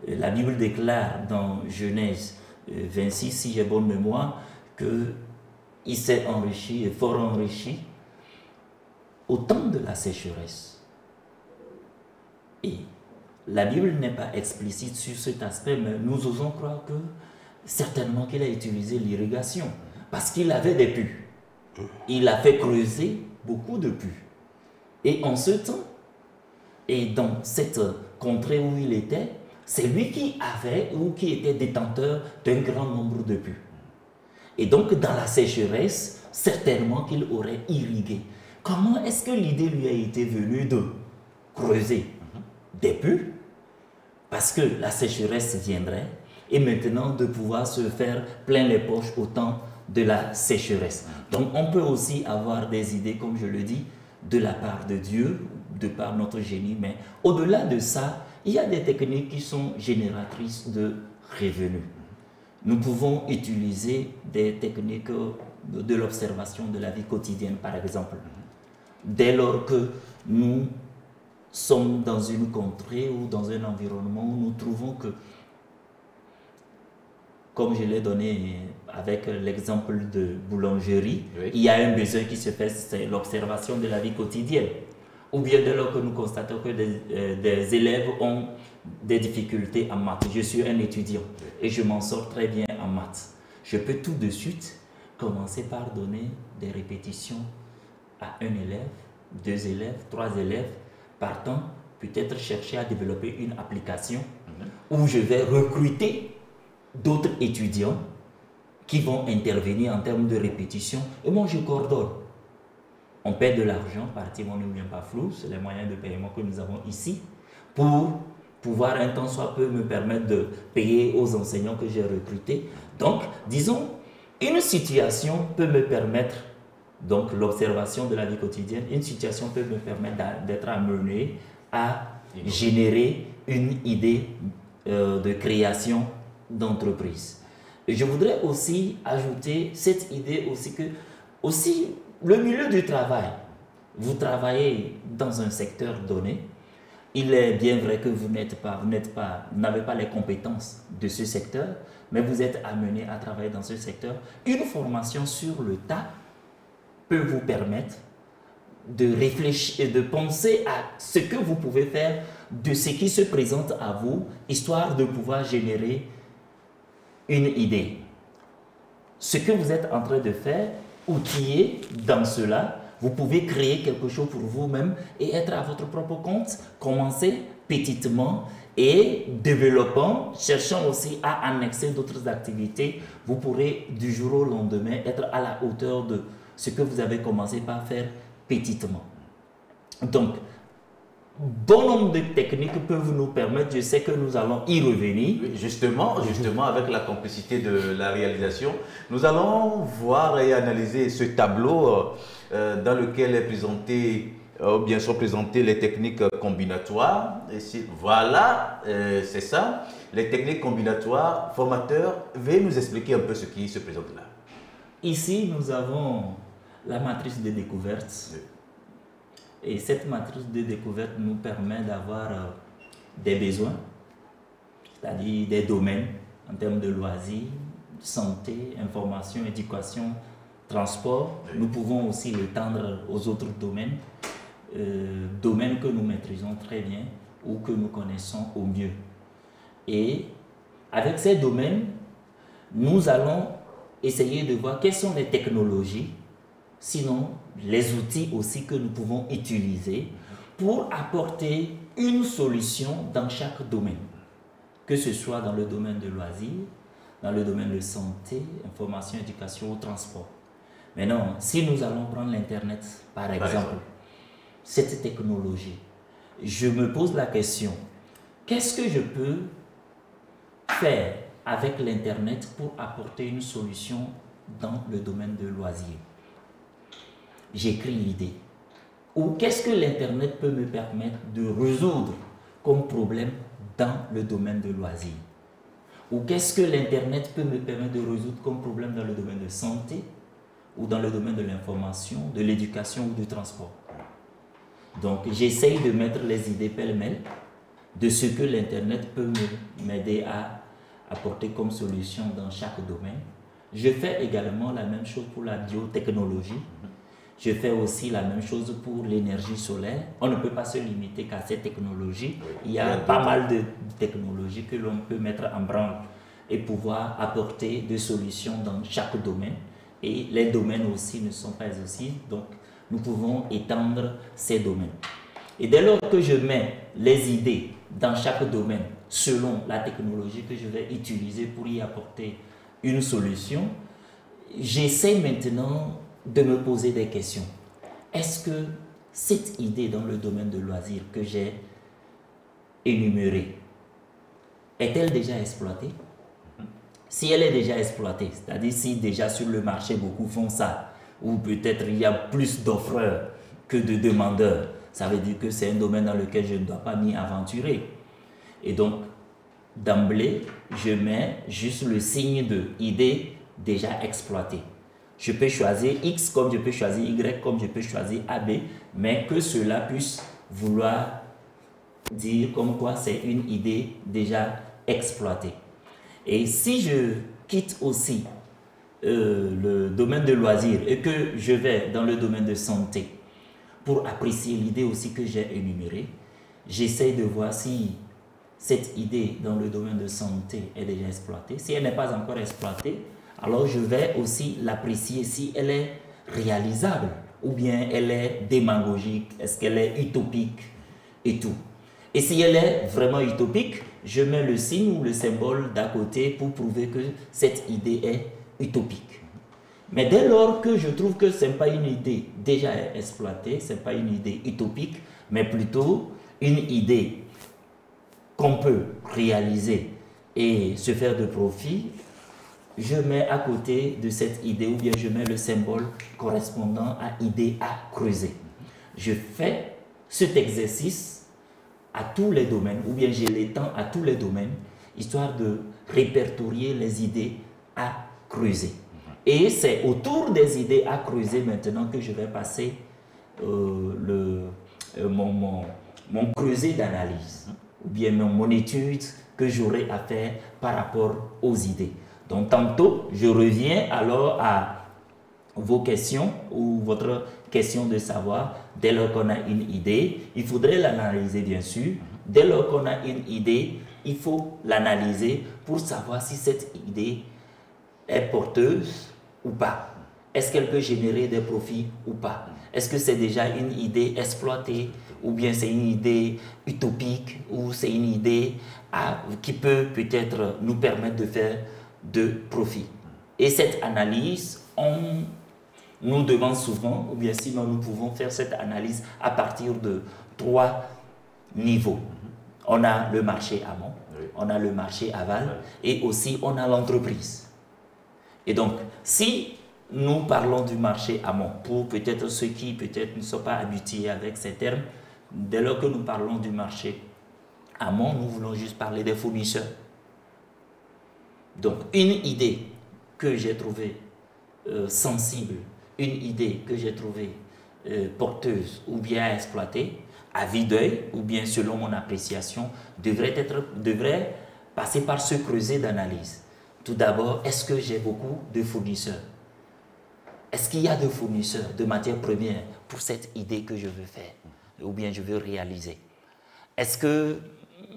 la Bible déclare dans Genèse 26, si j'ai bonne mémoire, qu'il s'est enrichi, et fort enrichi, au temps de la sécheresse. Et la Bible n'est pas explicite sur cet aspect, mais nous osons croire que certainement qu'il a utilisé l'irrigation, parce qu'il avait des puits. Il a fait creuser beaucoup de puits. Et en ce temps, et dans cette contrée où il était, c'est lui qui avait ou qui était détenteur d'un grand nombre de puits. Et donc, dans la sécheresse, certainement qu'il aurait irrigué. Comment est-ce que l'idée lui a été venue de creuser des puits parce que la sécheresse viendrait et maintenant de pouvoir se faire plein les poches au temps de la sécheresse. Donc on peut aussi avoir des idées, comme je le dis, de la part de Dieu, de par notre génie, mais au-delà de ça, il y a des techniques qui sont génératrices de revenus. Nous pouvons utiliser des techniques de l'observation de la vie quotidienne, par exemple. Dès lors que nous sommes dans une contrée ou dans un environnement où nous trouvons que, comme je l'ai donné avec l'exemple de boulangerie, oui, il y a un besoin qui se fait, c'est l'observation de la vie quotidienne. Ou bien dès lors que nous constatons que des élèves ont des difficultés en maths. Je suis un étudiant et je m'en sors très bien en maths. Je peux tout de suite commencer par donner des répétitions à un élève, 2 élèves, 3 élèves, partant peut-être chercher à développer une application où je vais recruter d'autres étudiants qui vont intervenir en termes de répétition et moi je coordonne. On paie de l'argent, partir ne vient pas flou, c'est les moyens de paiement que nous avons ici pour pouvoir un temps soit peu me permettre de payer aux enseignants que j'ai recrutés. Donc, disons, une situation peut me permettre, donc l'observation de la vie quotidienne, une situation peut me permettre d'être amené à générer une idée de création d'entreprise. Et je voudrais aussi ajouter cette idée aussi que, aussi, le milieu du travail, vous travaillez dans un secteur donné, il est bien vrai que vous n'avez pas les compétences de ce secteur, mais vous êtes amené à travailler dans ce secteur. Une formation sur le tas peut vous permettre de réfléchir et de penser à ce que vous pouvez faire de ce qui se présente à vous, histoire de pouvoir générer une idée. Ce que vous êtes en train de faire, outillé dans cela, vous pouvez créer quelque chose pour vous-même et être à votre propre compte. Commencez petitement et développant, cherchant aussi à annexer d'autres activités. Vous pourrez du jour au lendemain être à la hauteur de ce que vous avez commencé par faire petitement. Donc, bon nombre de techniques peuvent nous permettre, je sais que nous allons y revenir. Justement, avec la complicité de la réalisation, nous allons voir et analyser ce tableau dans lequel est présenté, bien sont présentées les techniques combinatoires. Voilà, c'est ça, les techniques combinatoires. Formateur, veuillez nous expliquer un peu ce qui se présente là. Ici, nous avons la matrice de découverte. Oui. Et cette matrice de découverte nous permet d'avoir des besoins, c'est-à-dire des domaines en termes de loisirs, santé, information, éducation, transport. Oui. Nous pouvons aussi l'étendre aux autres domaines, domaines que nous maîtrisons très bien ou que nous connaissons au mieux. Et avec ces domaines, nous allons essayer de voir quelles sont les technologies, sinon les outils aussi que nous pouvons utiliser pour apporter une solution dans chaque domaine, que ce soit dans le domaine de loisirs, dans le domaine de santé, information, éducation ou transport. Maintenant, si nous allons prendre l'Internet, par exemple, cette technologie, je me pose la question, qu'est-ce que je peux faire avec l'Internet pour apporter une solution dans le domaine de loisirs? J'écris l'idée. Ou qu'est-ce que l'Internet peut me permettre de résoudre comme problème dans le domaine de loisirs? Ou qu'est-ce que l'Internet peut me permettre de résoudre comme problème dans le domaine de santé ou dans le domaine de l'information, de l'éducation ou du transport? Donc, j'essaye de mettre les idées pêle-mêle de ce que l'Internet peut m'aider à apporter comme solution dans chaque domaine. Je fais également la même chose pour la biotechnologie. Je fais aussi la même chose pour l'énergie solaire. On ne peut pas se limiter qu'à ces technologies. Il y a pas mal de technologies que l'on peut mettre en branle et pouvoir apporter des solutions dans chaque domaine. Et les domaines aussi ne sont pas exhaustifs, donc nous pouvons étendre ces domaines. Et dès lors que je mets les idées dans chaque domaine selon la technologie que je vais utiliser pour y apporter une solution, j'essaie maintenant de me poser des questions. Est-ce que cette idée dans le domaine de loisirs que j'ai énumérée, est-elle déjà exploitée? Si elle est déjà exploitée, c'est-à-dire si déjà sur le marché beaucoup font ça, ou peut-être il y a plus d'offreurs que de demandeurs, ça veut dire que c'est un domaine dans lequel je ne dois pas m'y aventurer. Et donc, d'emblée, je mets juste le signe de idée déjà exploitée. Je peux choisir X comme je peux choisir Y comme je peux choisir AB, mais que cela puisse vouloir dire comme quoi c'est une idée déjà exploitée. Et si je quitte aussi le domaine de loisirs et que je vais dans le domaine de santé pour apprécier l'idée aussi que j'ai énumérée, j'essaie de voir si cette idée dans le domaine de santé est déjà exploitée. Si elle n'est pas encore exploitée, alors je vais aussi l'apprécier si elle est réalisable ou bien elle est démagogique, est-ce qu'elle est utopique et tout. Et si elle est vraiment utopique, je mets le signe ou le symbole d'à côté pour prouver que cette idée est utopique. Mais dès lors que je trouve que ce n'est pas une idée déjà exploitée, ce n'est pas une idée utopique, mais plutôt une idée qu'on peut réaliser et se faire de profit, je mets à côté de cette idée ou bien je mets le symbole correspondant à idée à creuser. Je fais cet exercice à tous les domaines ou bien je l'étends à tous les domaines histoire de répertorier les idées à creuser. Et c'est autour des idées à creuser maintenant que je vais passer mon creuset d'analyse ou bien mon étude que j'aurai à faire par rapport aux idées. Donc tantôt, je reviens alors à vos questions ou votre question de savoir, dès lors qu'on a une idée, il faudrait l'analyser bien sûr. Dès lors qu'on a une idée, il faut l'analyser pour savoir si cette idée est porteuse ou pas. Est-ce qu'elle peut générer des profits ou pas? Est-ce que c'est déjà une idée exploitée ou bien c'est une idée utopique ou c'est une idée qui peut peut-être nous permettre de faire de profit? Et cette analyse, on nous demande souvent, ou bien sinon nous pouvons faire cette analyse à partir de 3 niveaux. On a le marché amont, on a le marché aval et aussi on a l'entreprise. Et donc, si nous parlons du marché amont, pour peut-être ceux qui peut-être ne sont pas habitués avec ces termes, dès lors que nous parlons du marché amont, nous voulons juste parler des fournisseurs. Donc, une idée que j'ai trouvée sensible, une idée que j'ai trouvée porteuse ou bien exploitée, à vue d'œil ou bien selon mon appréciation, devrait passer par ce creuset d'analyse. Tout d'abord, est-ce que j'ai beaucoup de fournisseurs? Est-ce qu'il y a de fournisseurs de matières premières pour cette idée que je veux faire ou bien je veux réaliser? Est-ce que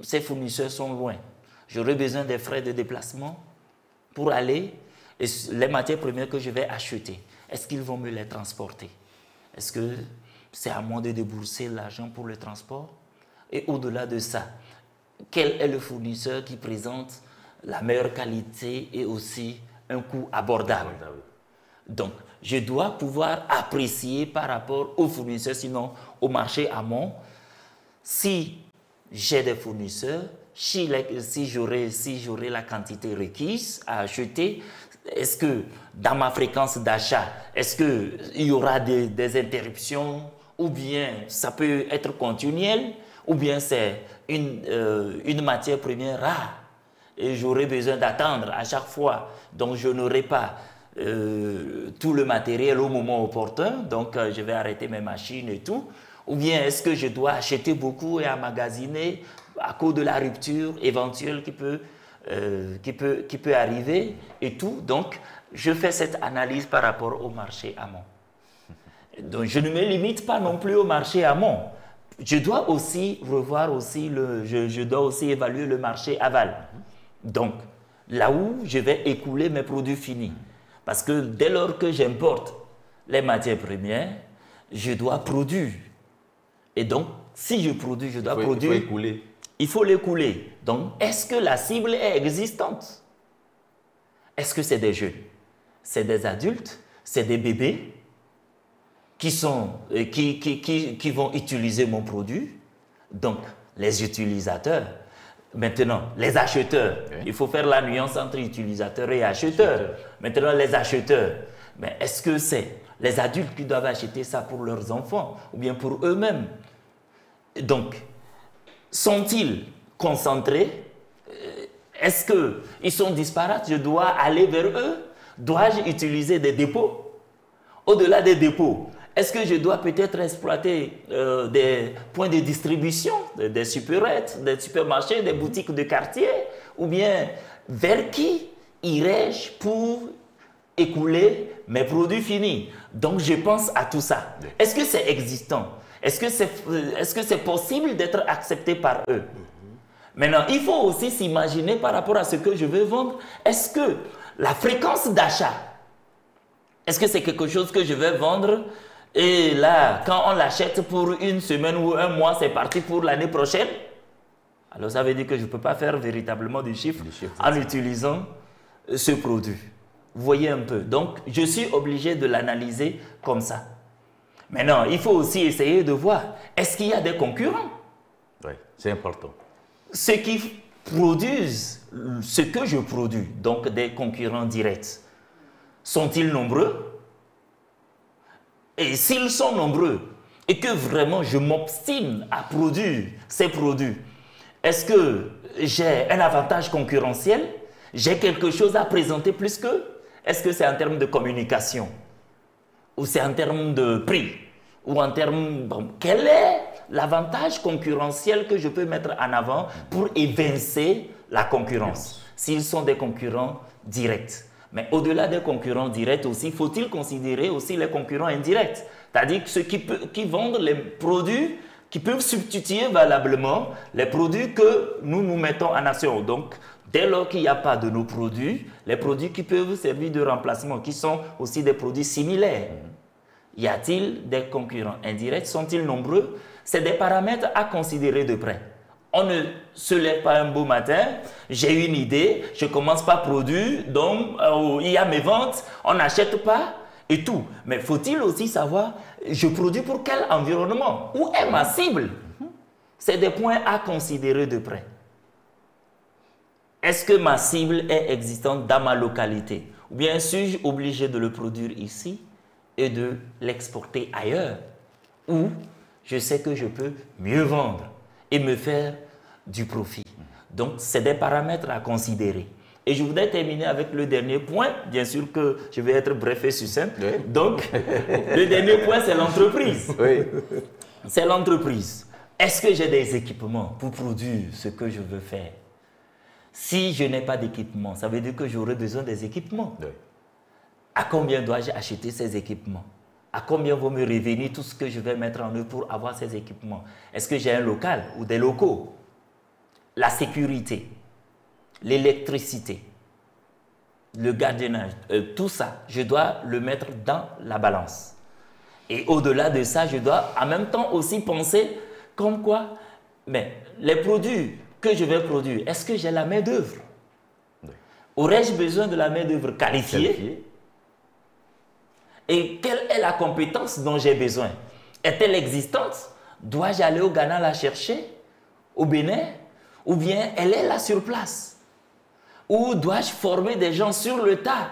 ces fournisseurs sont loin? J'aurai besoin des frais de déplacement pour aller, et les matières premières que je vais acheter, est-ce qu'ils vont me les transporter? Est-ce que c'est à moi de débourser l'argent pour le transport? Et au-delà de ça, quel est le fournisseur qui présente la meilleure qualité et aussi un coût abordable? Donc, je dois pouvoir apprécier par rapport aux fournisseurs, sinon au marché amont, si j'ai des fournisseurs, si j'aurai la quantité requise à acheter, est-ce que dans ma fréquence d'achat, est-ce qu'il y aura des interruptions ou bien ça peut être continuel ou bien c'est une matière première rare et j'aurai besoin d'attendre à chaque fois, donc je n'aurai pas tout le matériel au moment opportun, donc je vais arrêter mes machines et tout. Ou bien est-ce que je dois acheter beaucoup et emmagasiner à cause de la rupture éventuelle qui peut arriver et tout. Donc, je fais cette analyse par rapport au marché amont. Donc, je ne me limite pas non plus au marché amont. Je dois aussi revoir aussi je dois aussi évaluer le marché aval. Donc, là où je vais écouler mes produits finis. Parce que dès lors que j'importe les matières premières, je dois produire. Et donc, si je produis, je dois produire. Il faut écouler. Il faut l'écouler. Donc, est-ce que la cible est existante? Est-ce que c'est des jeunes? C'est des adultes? C'est des bébés? qui vont utiliser mon produit. Donc, les utilisateurs. Maintenant, les acheteurs. Oui. Il faut faire la nuance entre utilisateurs et acheteurs. Maintenant, les acheteurs. Mais est-ce que c'est les adultes qui doivent acheter ça pour leurs enfants ou bien pour eux-mêmes? Donc, sont-ils concentrés? Est-ce qu'ils sont disparates? Je dois aller vers eux? Dois-je utiliser des dépôts? Au-delà des dépôts, est-ce que je dois peut-être exploiter des points de distribution, des supérettes, des supermarchés, des boutiques de quartier? Ou bien, vers qui irais-je pour écouler mes produits finis? Donc, je pense à tout ça. Est-ce que c'est existant? Est-ce que c'est possible d'être accepté par eux? Maintenant, il faut aussi s'imaginer par rapport à ce que je veux vendre. Est-ce que la fréquence d'achat, est-ce que c'est quelque chose que je vais vendre et là, quand on l'achète pour une semaine ou un mois, c'est parti pour l'année prochaine? Alors, ça veut dire que je ne peux pas faire véritablement du chiffre en utilisant ce produit. Vous voyez un peu. Donc, je suis obligé de l'analyser comme ça. Maintenant, il faut aussi essayer de voir, est-ce qu'il y a des concurrents? Oui, c'est important. Ceux qui produisent ce que je produis, donc des concurrents directs, sont-ils nombreux? Et s'ils sont nombreux et que vraiment je m'obstine à produire ces produits, est-ce que j'ai un avantage concurrentiel? J'ai quelque chose à présenter plus qu'eux? Est-ce que c'est en termes de communication? Ou c'est en termes de prix? Ou en termes... Bon, quel est l'avantage concurrentiel que je peux mettre en avant pour évincer la concurrence, s'ils sont des concurrents directs? Mais au-delà des concurrents directs aussi, faut-il considérer aussi les concurrents indirects? C'est-à-dire ceux qui vendent les produits qui peuvent substituer valablement les produits que nous mettons en action. Donc, dès lors qu'il n'y a pas de nos produits, les produits qui peuvent servir de remplacement, qui sont aussi des produits similaires. Y a-t-il des concurrents indirects? Sont-ils nombreux? C'est des paramètres à considérer de près. On ne se lève pas un beau matin, j'ai une idée, je commence par produire, donc il y a mes ventes, on n'achète pas et tout. Mais faut-il aussi savoir, je produis pour quel environnement? Où est ma cible? C'est des points à considérer de près. Est-ce que ma cible est existante dans ma localité? Ou bien suis-je obligé de le produire ici et de l'exporter ailleurs, où je sais que je peux mieux vendre et me faire du profit. Donc, c'est des paramètres à considérer. Et je voudrais terminer avec le dernier point. Bien sûr que je vais être bref et succinct. Oui. Donc, le dernier point, c'est l'entreprise. Oui. C'est l'entreprise. Est-ce que j'ai des équipements pour produire ce que je veux faire? Si je n'ai pas d'équipement, ça veut dire que j'aurai besoin des équipements. Oui. À combien dois-je acheter ces équipements? À combien vont me revenir tout ce que je vais mettre en œuvre pour avoir ces équipements? Est-ce que j'ai un local ou des locaux? La sécurité, l'électricité, le gardiennage, tout ça, je dois le mettre dans la balance. Et au-delà de ça, je dois en même temps aussi penser comme quoi, mais les produits que je vais produire, est-ce que j'ai la main-d'œuvre? Oui. Aurais-je besoin de la main-d'œuvre qualifiée? Et quelle est la compétence dont j'ai besoin? Est-elle existante? Dois-je aller au Ghana la chercher? Au Bénin? Ou bien elle est là sur place? Ou dois-je former des gens sur le tas?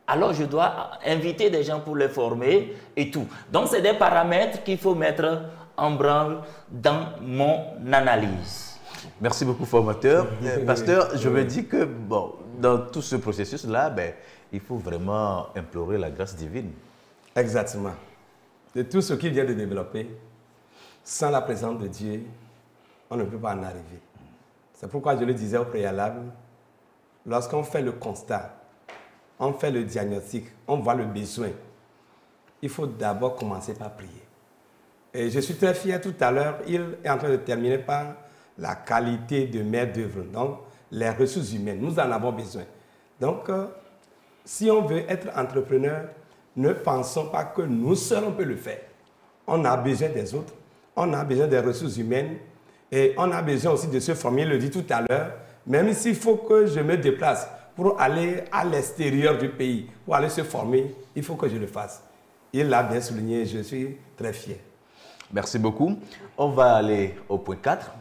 Alors je dois inviter des gens pour les former et tout. Donc c'est des paramètres qu'il faut mettre en branle dans mon analyse. Merci beaucoup, formateur. Pasteur, je me dis que bon, dans tout ce processus-là, il faut vraiment implorer la grâce divine. Exactement. De tout ce qu'il vient de développer, sans la présence de Dieu, on ne peut pas en arriver. C'est pourquoi je le disais au préalable, lorsqu'on fait le constat, on fait le diagnostic, on voit le besoin, il faut d'abord commencer par prier. Et je suis très fier tout à l'heure, il est en train de terminer par la qualité de main-d'œuvre, donc les ressources humaines, nous en avons besoin. Donc, si on veut être entrepreneur, ne pensons pas que nous seuls on peut le faire. On a besoin des autres, on a besoin des ressources humaines et on a besoin aussi de se former, je le dis tout à l'heure, même s'il faut que je me déplace pour aller à l'extérieur du pays, pour aller se former, il faut que je le fasse. il l'a bien souligné, je suis très fier. Merci beaucoup. On va aller au point 4.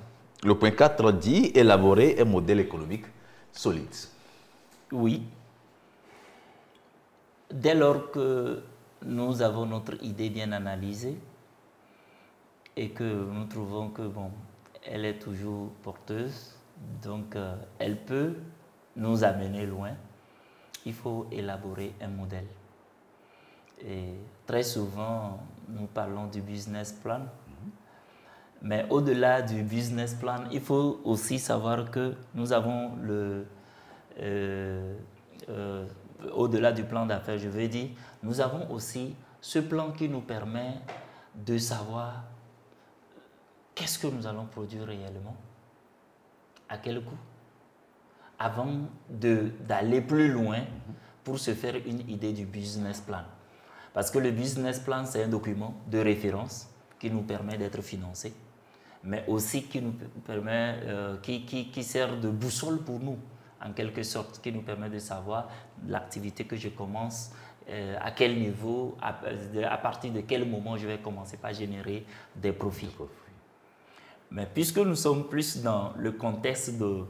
Le point 4 dit élaborer un modèle économique solide. Oui. Dès lors que nous avons notre idée bien analysée et que nous trouvons que, bon, elle est toujours porteuse, donc elle peut nous amener loin, il faut élaborer un modèle. Et très souvent, nous parlons du business plan. Mais au-delà du business plan, il faut aussi savoir que nous avons au-delà du plan d'affaires, je veux dire, nous avons aussi ce plan qui nous permet de savoir qu'est-ce que nous allons produire réellement, à quel coût, avant d'aller plus loin pour se faire une idée du business plan. Parce que le business plan, c'est un document de référence qui nous permet d'être financés, mais aussi qui nous permet, qui sert de boussole pour nous, en quelque sorte, qui nous permet de savoir l'activité que je commence, à quel niveau, à partir de quel moment je vais commencer par générer des profits. Mais puisque nous sommes plus dans le contexte de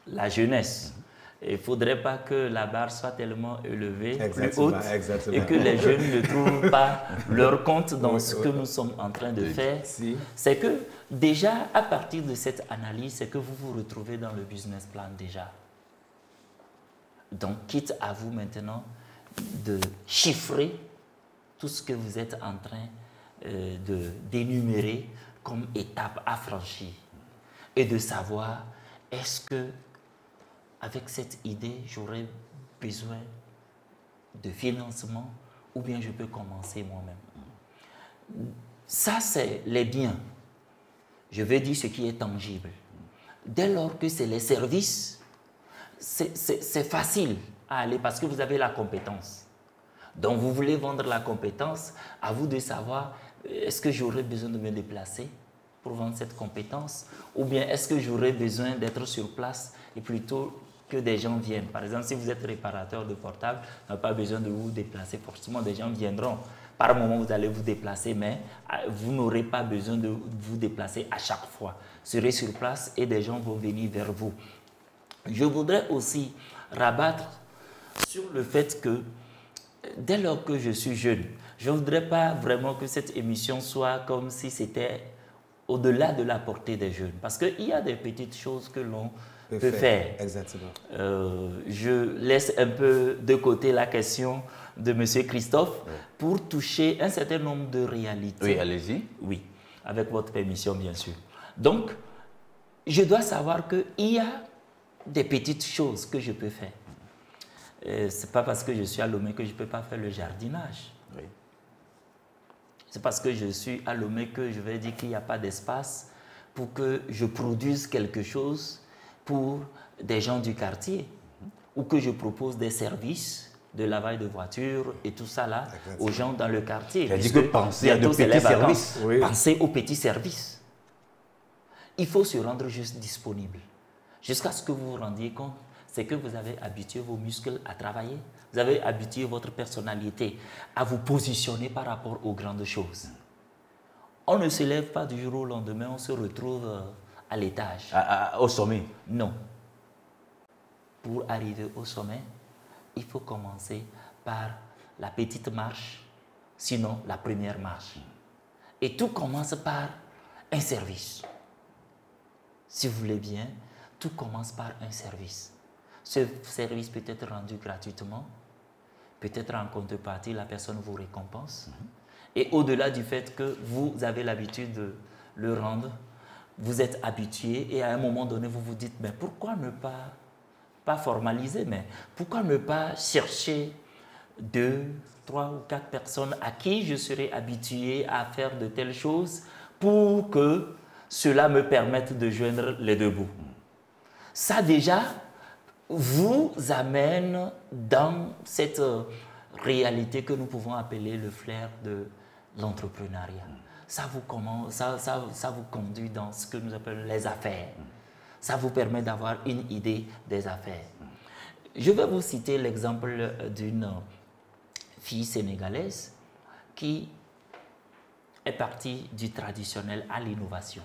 la jeunesse, il ne faudrait pas que la barre soit tellement élevée, plus haute, et que les jeunes ne trouvent pas leur compte dans ce que nous sommes en train de faire. C'est que déjà, à partir de cette analyse, c'est que vous vous retrouvez dans le business plan déjà. Donc, quitte à vous maintenant de chiffrer tout ce que vous êtes en train d'énumérer comme étape à franchir et de savoir est-ce que avec cette idée j'aurais besoin de financement ou bien je peux commencer moi-même. Ça c'est les biens, je veux dire ce qui est tangible. Dès lors que c'est les services, c'est facile à aller parce que vous avez la compétence. Donc vous voulez vendre la compétence, à vous de savoir est-ce que j'aurais besoin de me déplacer pour vendre cette compétence ou bien est-ce que j'aurais besoin d'être sur place et plutôt que des gens viennent. Par exemple, si vous êtes réparateur de portables, vous n'avez pas besoin de vous déplacer. Forcément, des gens viendront. Par moment, vous allez vous déplacer, mais vous n'aurez pas besoin de vous déplacer à chaque fois. Vous serez sur place et des gens vont venir vers vous. Je voudrais aussi rabattre sur le fait que dès lors que je suis jeune, je ne voudrais pas vraiment que cette émission soit comme si c'était au-delà de la portée des jeunes. Parce qu'il y a des petites choses que l'on peut faire. Exactement. Je laisse un peu de côté la question de M. Christophe pour toucher un certain nombre de réalités. Oui, allez-y. Oui, avec votre permission, bien sûr. Donc, je dois savoir qu'il y a des petites choses que je peux faire. Ce n'est pas parce que je suis à Lomé que je ne peux pas faire le jardinage. Oui. C'est parce que je suis à Lomé que je vais dire qu'il n'y a pas d'espace pour que je produise quelque chose pour des gens du quartier ou que je propose des services de lavage de voitures et tout ça là aux gens dans le quartier. J'ai dit que penser à de petits services. Oui. Pensez aux petits services. Il faut se rendre juste disponible. Jusqu'à ce que vous vous rendiez compte, c'est que vous avez habitué vos muscles à travailler. Vous avez habitué votre personnalité à vous positionner par rapport aux grandes choses. On ne se lève pas du jour au lendemain, on se retrouve à l'étage. Au sommet? Non. Pour arriver au sommet, il faut commencer par la petite marche, sinon la première marche. Et tout commence par un service. Si vous voulez bien, tout commence par un service. Ce service peut être rendu gratuitement, peut-être en contrepartie, la personne vous récompense. Et au-delà du fait que vous avez l'habitude de le rendre, vous êtes habitué et à un moment donné, vous vous dites, mais pourquoi ne pas formaliser, mais pourquoi ne pas chercher 2, 3 ou 4 personnes à qui je serai habitué à faire de telles choses pour que cela me permette de joindre les deux bouts. Ça déjà vous amène dans cette réalité que nous pouvons appeler le flair de l'entrepreneuriat. Ça vous conduit dans ce que nous appelons les affaires. Ça vous permet d'avoir une idée des affaires. Je vais vous citer l'exemple d'une fille sénégalaise qui est partie du traditionnel à l'innovation.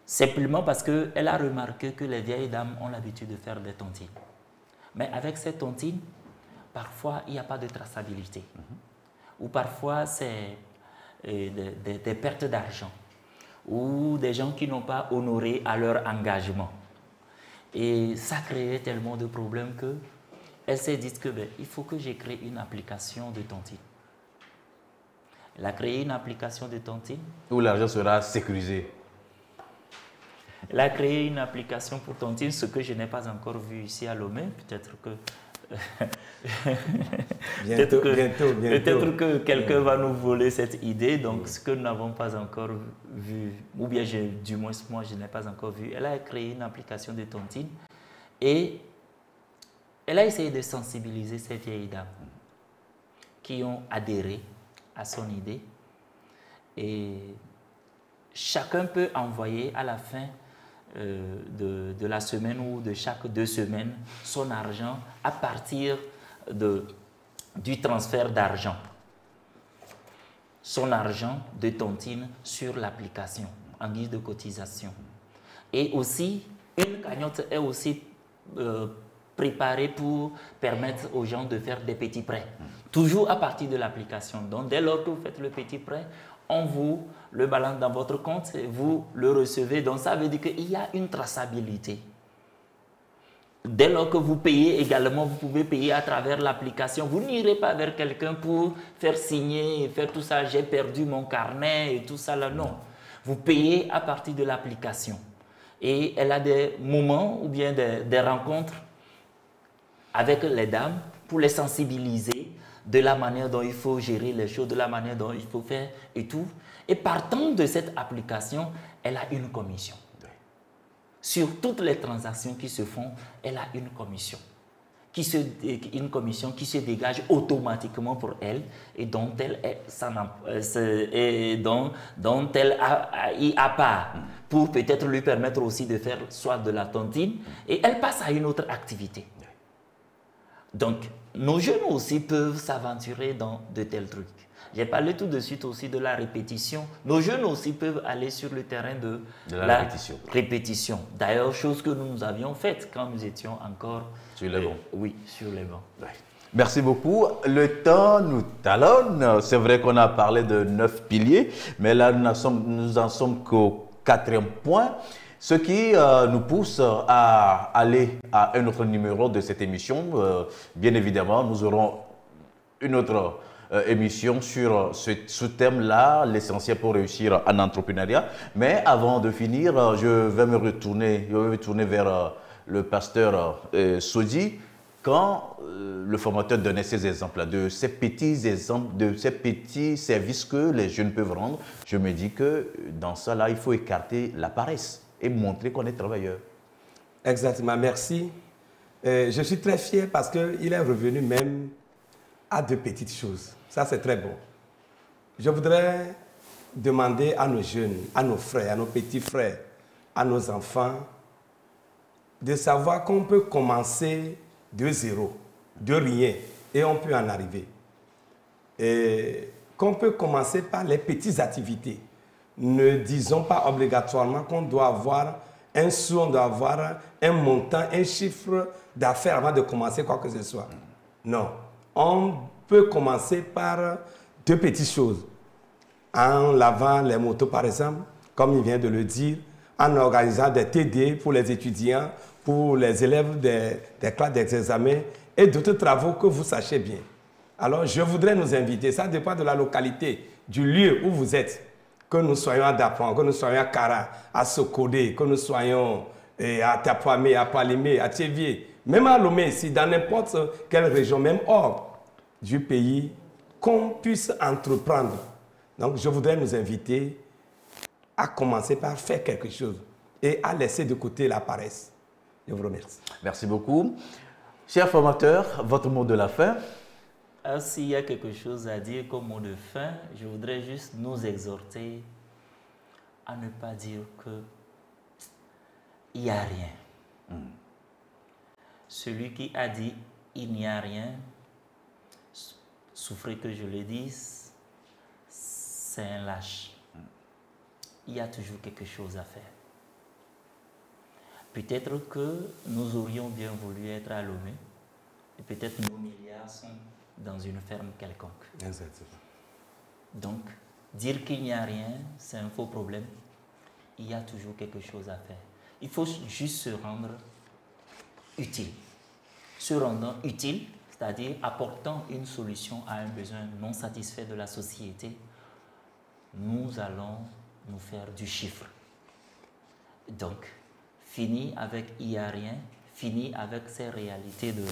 Simplement parce qu'elle a remarqué que les vieilles dames ont l'habitude de faire des tontines. Mais avec ces tontines, parfois il n'y a pas de traçabilité. Ou parfois c'est des pertes d'argent. Ou des gens qui n'ont pas honoré à leur engagement. Et ça créait tellement de problèmes qu'elle s'est dit que il faut que j'ai créé une application de tontine. Elle a créé une application de tontine. Où l'argent sera sécurisé. Elle a créé une application pour tontine, ce que je n'ai pas encore vu ici à Lomé. Peut-être que... Peut-être que quelqu'un va nous voler cette idée. Donc, ce que nous n'avons pas encore vu, ou bien du moins moi, je n'ai pas encore vu. Elle a créé une application de tontine et elle a essayé de sensibiliser ces vieilles dames qui ont adhéré à son idée. Et chacun peut envoyer à la fin de la semaine ou de chaque 2 semaines son argent à partir du transfert d'argent. Son argent de tontine sur l'application en guise de cotisation. Et aussi, une cagnotte est aussi préparée pour permettre aux gens de faire des petits prêts. Toujours à partir de l'application. Donc, dès lors que vous faites le petit prêt, on vous le balance dans votre compte et vous le recevez. Donc, ça veut dire qu'il y a une traçabilité. Dès lors que vous payez également, vous pouvez payer à travers l'application. Vous n'irez pas vers quelqu'un pour faire signer et faire tout ça. J'ai perdu mon carnet et tout ça là. Non. Vous payez à partir de l'application. Et elle a des moments ou bien des rencontres avec les dames pour les sensibiliser de la manière dont il faut gérer les choses, de la manière dont il faut faire et tout. Et partant de cette application, elle a une commission. Sur toutes les transactions qui se font, elle a une commission. Une commission qui se dégage automatiquement pour elle et dont elle y a part pour peut-être lui permettre aussi de faire soit de la tontine et elle passe à une autre activité. Donc, nos jeunes aussi peuvent s'aventurer dans de tels trucs. J'ai parlé tout de suite aussi de la répétition. Nos jeunes aussi peuvent aller sur le terrain de la répétition. D'ailleurs, chose que nous avions faite quand nous étions encore... Sur les bancs. Oui, sur les bancs. Ouais. Merci beaucoup. Le temps nous talonne. C'est vrai qu'on a parlé de 9 piliers, mais là, nous en sommes qu'au 4e point. Ce qui nous pousse à aller à un autre numéro de cette émission. Bien évidemment, nous aurons une autre émission sur ce thème-là, l'essentiel pour réussir en entrepreneuriat. Mais avant de finir, je vais me retourner vers le pasteur Sodi. Quand le formateur donnait ces exemples-là, de ces petits exemples, de ces petits services que les jeunes peuvent rendre, je me dis que dans ça, là, il faut écarter la paresse et montrer qu'on est travailleur. Exactement, merci. Je suis très fier parce qu'il est revenu même à de petites choses. Ça, c'est très bon. Je voudrais demander à nos jeunes, à nos frères, à nos petits frères, à nos enfants, de savoir qu'on peut commencer de zéro, de rien, et on peut en arriver. Et qu'on peut commencer par les petites activités. Ne disons pas obligatoirement qu'on doit avoir un sou, on doit avoir un montant, un chiffre d'affaires avant de commencer quoi que ce soit. Non. On peut commencer par de petites choses. En lavant les motos, par exemple, comme il vient de le dire, en organisant des TD pour les étudiants, pour les élèves des classes d'examen et d'autres travaux que vous sachez bien. Alors, je voudrais nous inviter, ça dépend de la localité, du lieu où vous êtes, que nous soyons à Dapon, que nous soyons à Kara, à Sokodé, que nous soyons à Tapuamé, à Palimé, à Tchévier, même à Lomé ici, dans n'importe quelle région, même hors du pays, qu'on puisse entreprendre. Donc, je voudrais nous inviter à commencer par faire quelque chose et à laisser de côté la paresse. Je vous remercie. Merci beaucoup. Chers formateurs, votre mot de la fin? S'il y a quelque chose à dire comme mot de fin, je voudrais juste nous exhorter à ne pas dire qu'il n'y a rien. Celui qui a dit il n'y a rien souffrez que je le dise, c'est un lâche. Il y a toujours quelque chose à faire. Peut-être que nous aurions bien voulu être à Lomé, et peut-être nos milliards sont dans une ferme quelconque. Exactement. Donc, dire qu'il n'y a rien, c'est un faux problème. Il y a toujours quelque chose à faire. Il faut juste se rendre utile. Se rendant utile, c'est-à-dire apportant une solution à un besoin non satisfait de la société, nous allons nous faire du chiffre. Donc, fini avec il n'y a rien, fini avec ces réalités de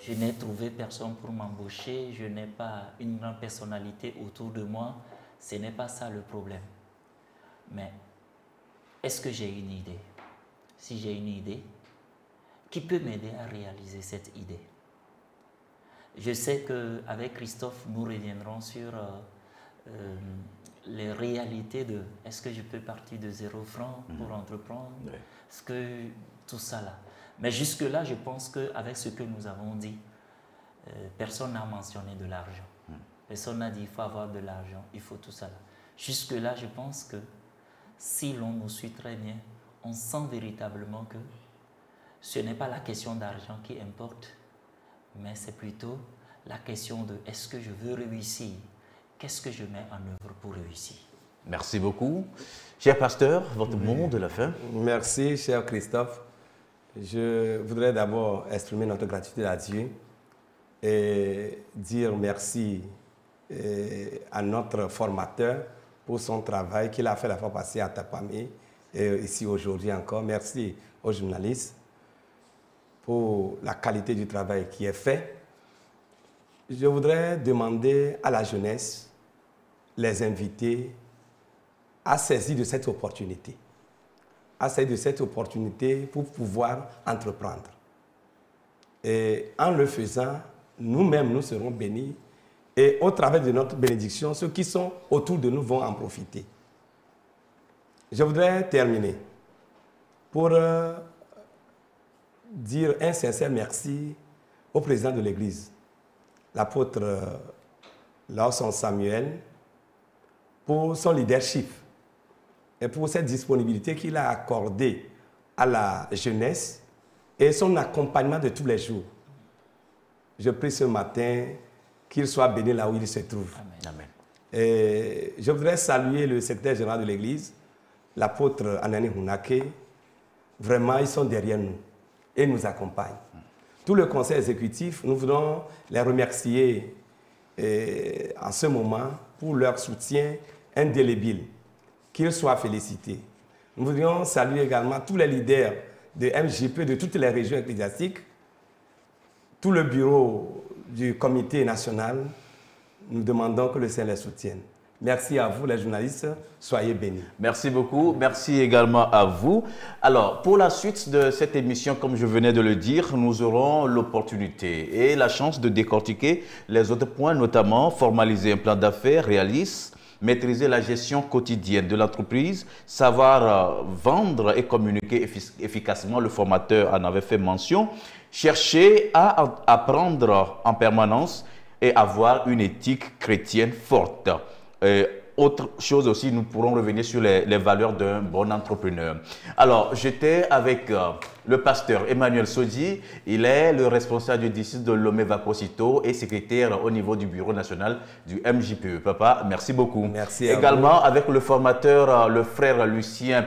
je n'ai trouvé personne pour m'embaucher, je n'ai pas une grande personnalité autour de moi. Ce n'est pas ça le problème. Mais est-ce que j'ai une idée? Si j'ai une idée, qui peut m'aider à réaliser cette idée? Je sais qu'avec Christophe, nous reviendrons sur les réalités de est-ce que je peux partir de 0 francs pour entreprendre? Est-ce que tout ça là? Mais jusque-là, je pense qu'avec ce que nous avons dit, personne n'a mentionné de l'argent. Personne n'a dit il faut avoir de l'argent, il faut tout ça là. Jusque-là, je pense que si l'on nous suit très bien, on sent véritablement que ce n'est pas la question d'argent qui importe, mais c'est plutôt la question de est-ce que je veux réussir? Qu'est-ce que je mets en œuvre pour réussir? Merci beaucoup. Cher pasteur, votre mot de la fin. Merci, cher Christophe. Je voudrais d'abord exprimer notre gratitude à Dieu et dire merci à notre formateur pour son travail qu'il a fait la fois passée à Tapamé et ici aujourd'hui encore. Merci aux journalistes pour la qualité du travail qui est fait. Je voudrais demander à la jeunesse, les invités, à saisir de cette opportunité. À saisir de cette opportunité pour pouvoir entreprendre. Et en le faisant, nous-mêmes, nous serons bénis. Et au travers de notre bénédiction, ceux qui sont autour de nous vont en profiter. Je voudrais terminer pour dire un sincère merci au président de l'Église, l'apôtre Lawson Samuel, pour son leadership et pour cette disponibilité qu'il a accordée à la jeunesse et son accompagnement de tous les jours. Je prie ce matin qu'il soit béni là où il se trouve. Amen. Et je voudrais saluer le secrétaire général de l'Église, l'apôtre Anani Hunake. Vraiment, ils sont derrière nous et nous accompagnent. Tout le conseil exécutif, nous voulons les remercier en ce moment pour leur soutien indélébile. Qu'ils soient félicités. Nous voudrions saluer également tous les leaders de MJP de toutes les régions ecclésiastiques, tout le bureau du comité national. Nous demandons que le Seigneur les soutienne. Merci à vous les journalistes, soyez bénis. Merci beaucoup, merci également à vous. Alors, pour la suite de cette émission, comme je venais de le dire, nous aurons l'opportunité et la chance de décortiquer les autres points, notamment formaliser un plan d'affaires réaliste, maîtriser la gestion quotidienne de l'entreprise, savoir vendre et communiquer efficacement, le formateur en avait fait mention, chercher à apprendre en permanence et avoir une éthique chrétienne forte. Autre chose aussi, nous pourrons revenir sur les valeurs d'un bon entrepreneur. Alors, j'étais avec le pasteur Emmanuel Sodi. Il est le responsable du district de Lomé Vaposito et secrétaire au niveau du bureau national du MJPE. Papa, merci beaucoup. Merci. Également avec le formateur, le frère Lucien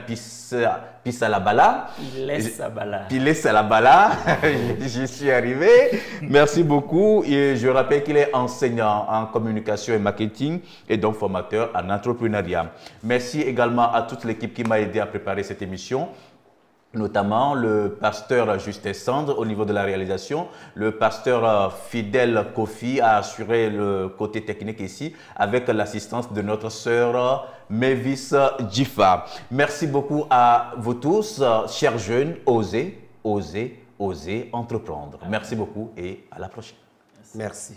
Pissalabala. Pilé Salabala. J'y suis arrivé. Merci beaucoup. Et je rappelle qu'il est enseignant en communication et marketing et donc formateur en entrepreneuriat. Merci également à toute l'équipe qui m'a aidé à préparer cette émission, notamment le pasteur Justin Sandre au niveau de la réalisation, le pasteur Fidèle Kofi a assuré le côté technique ici avec l'assistance de notre sœur Mavis Jifa. Merci beaucoup à vous tous, chers jeunes, osez entreprendre. Merci beaucoup et à la prochaine. Merci.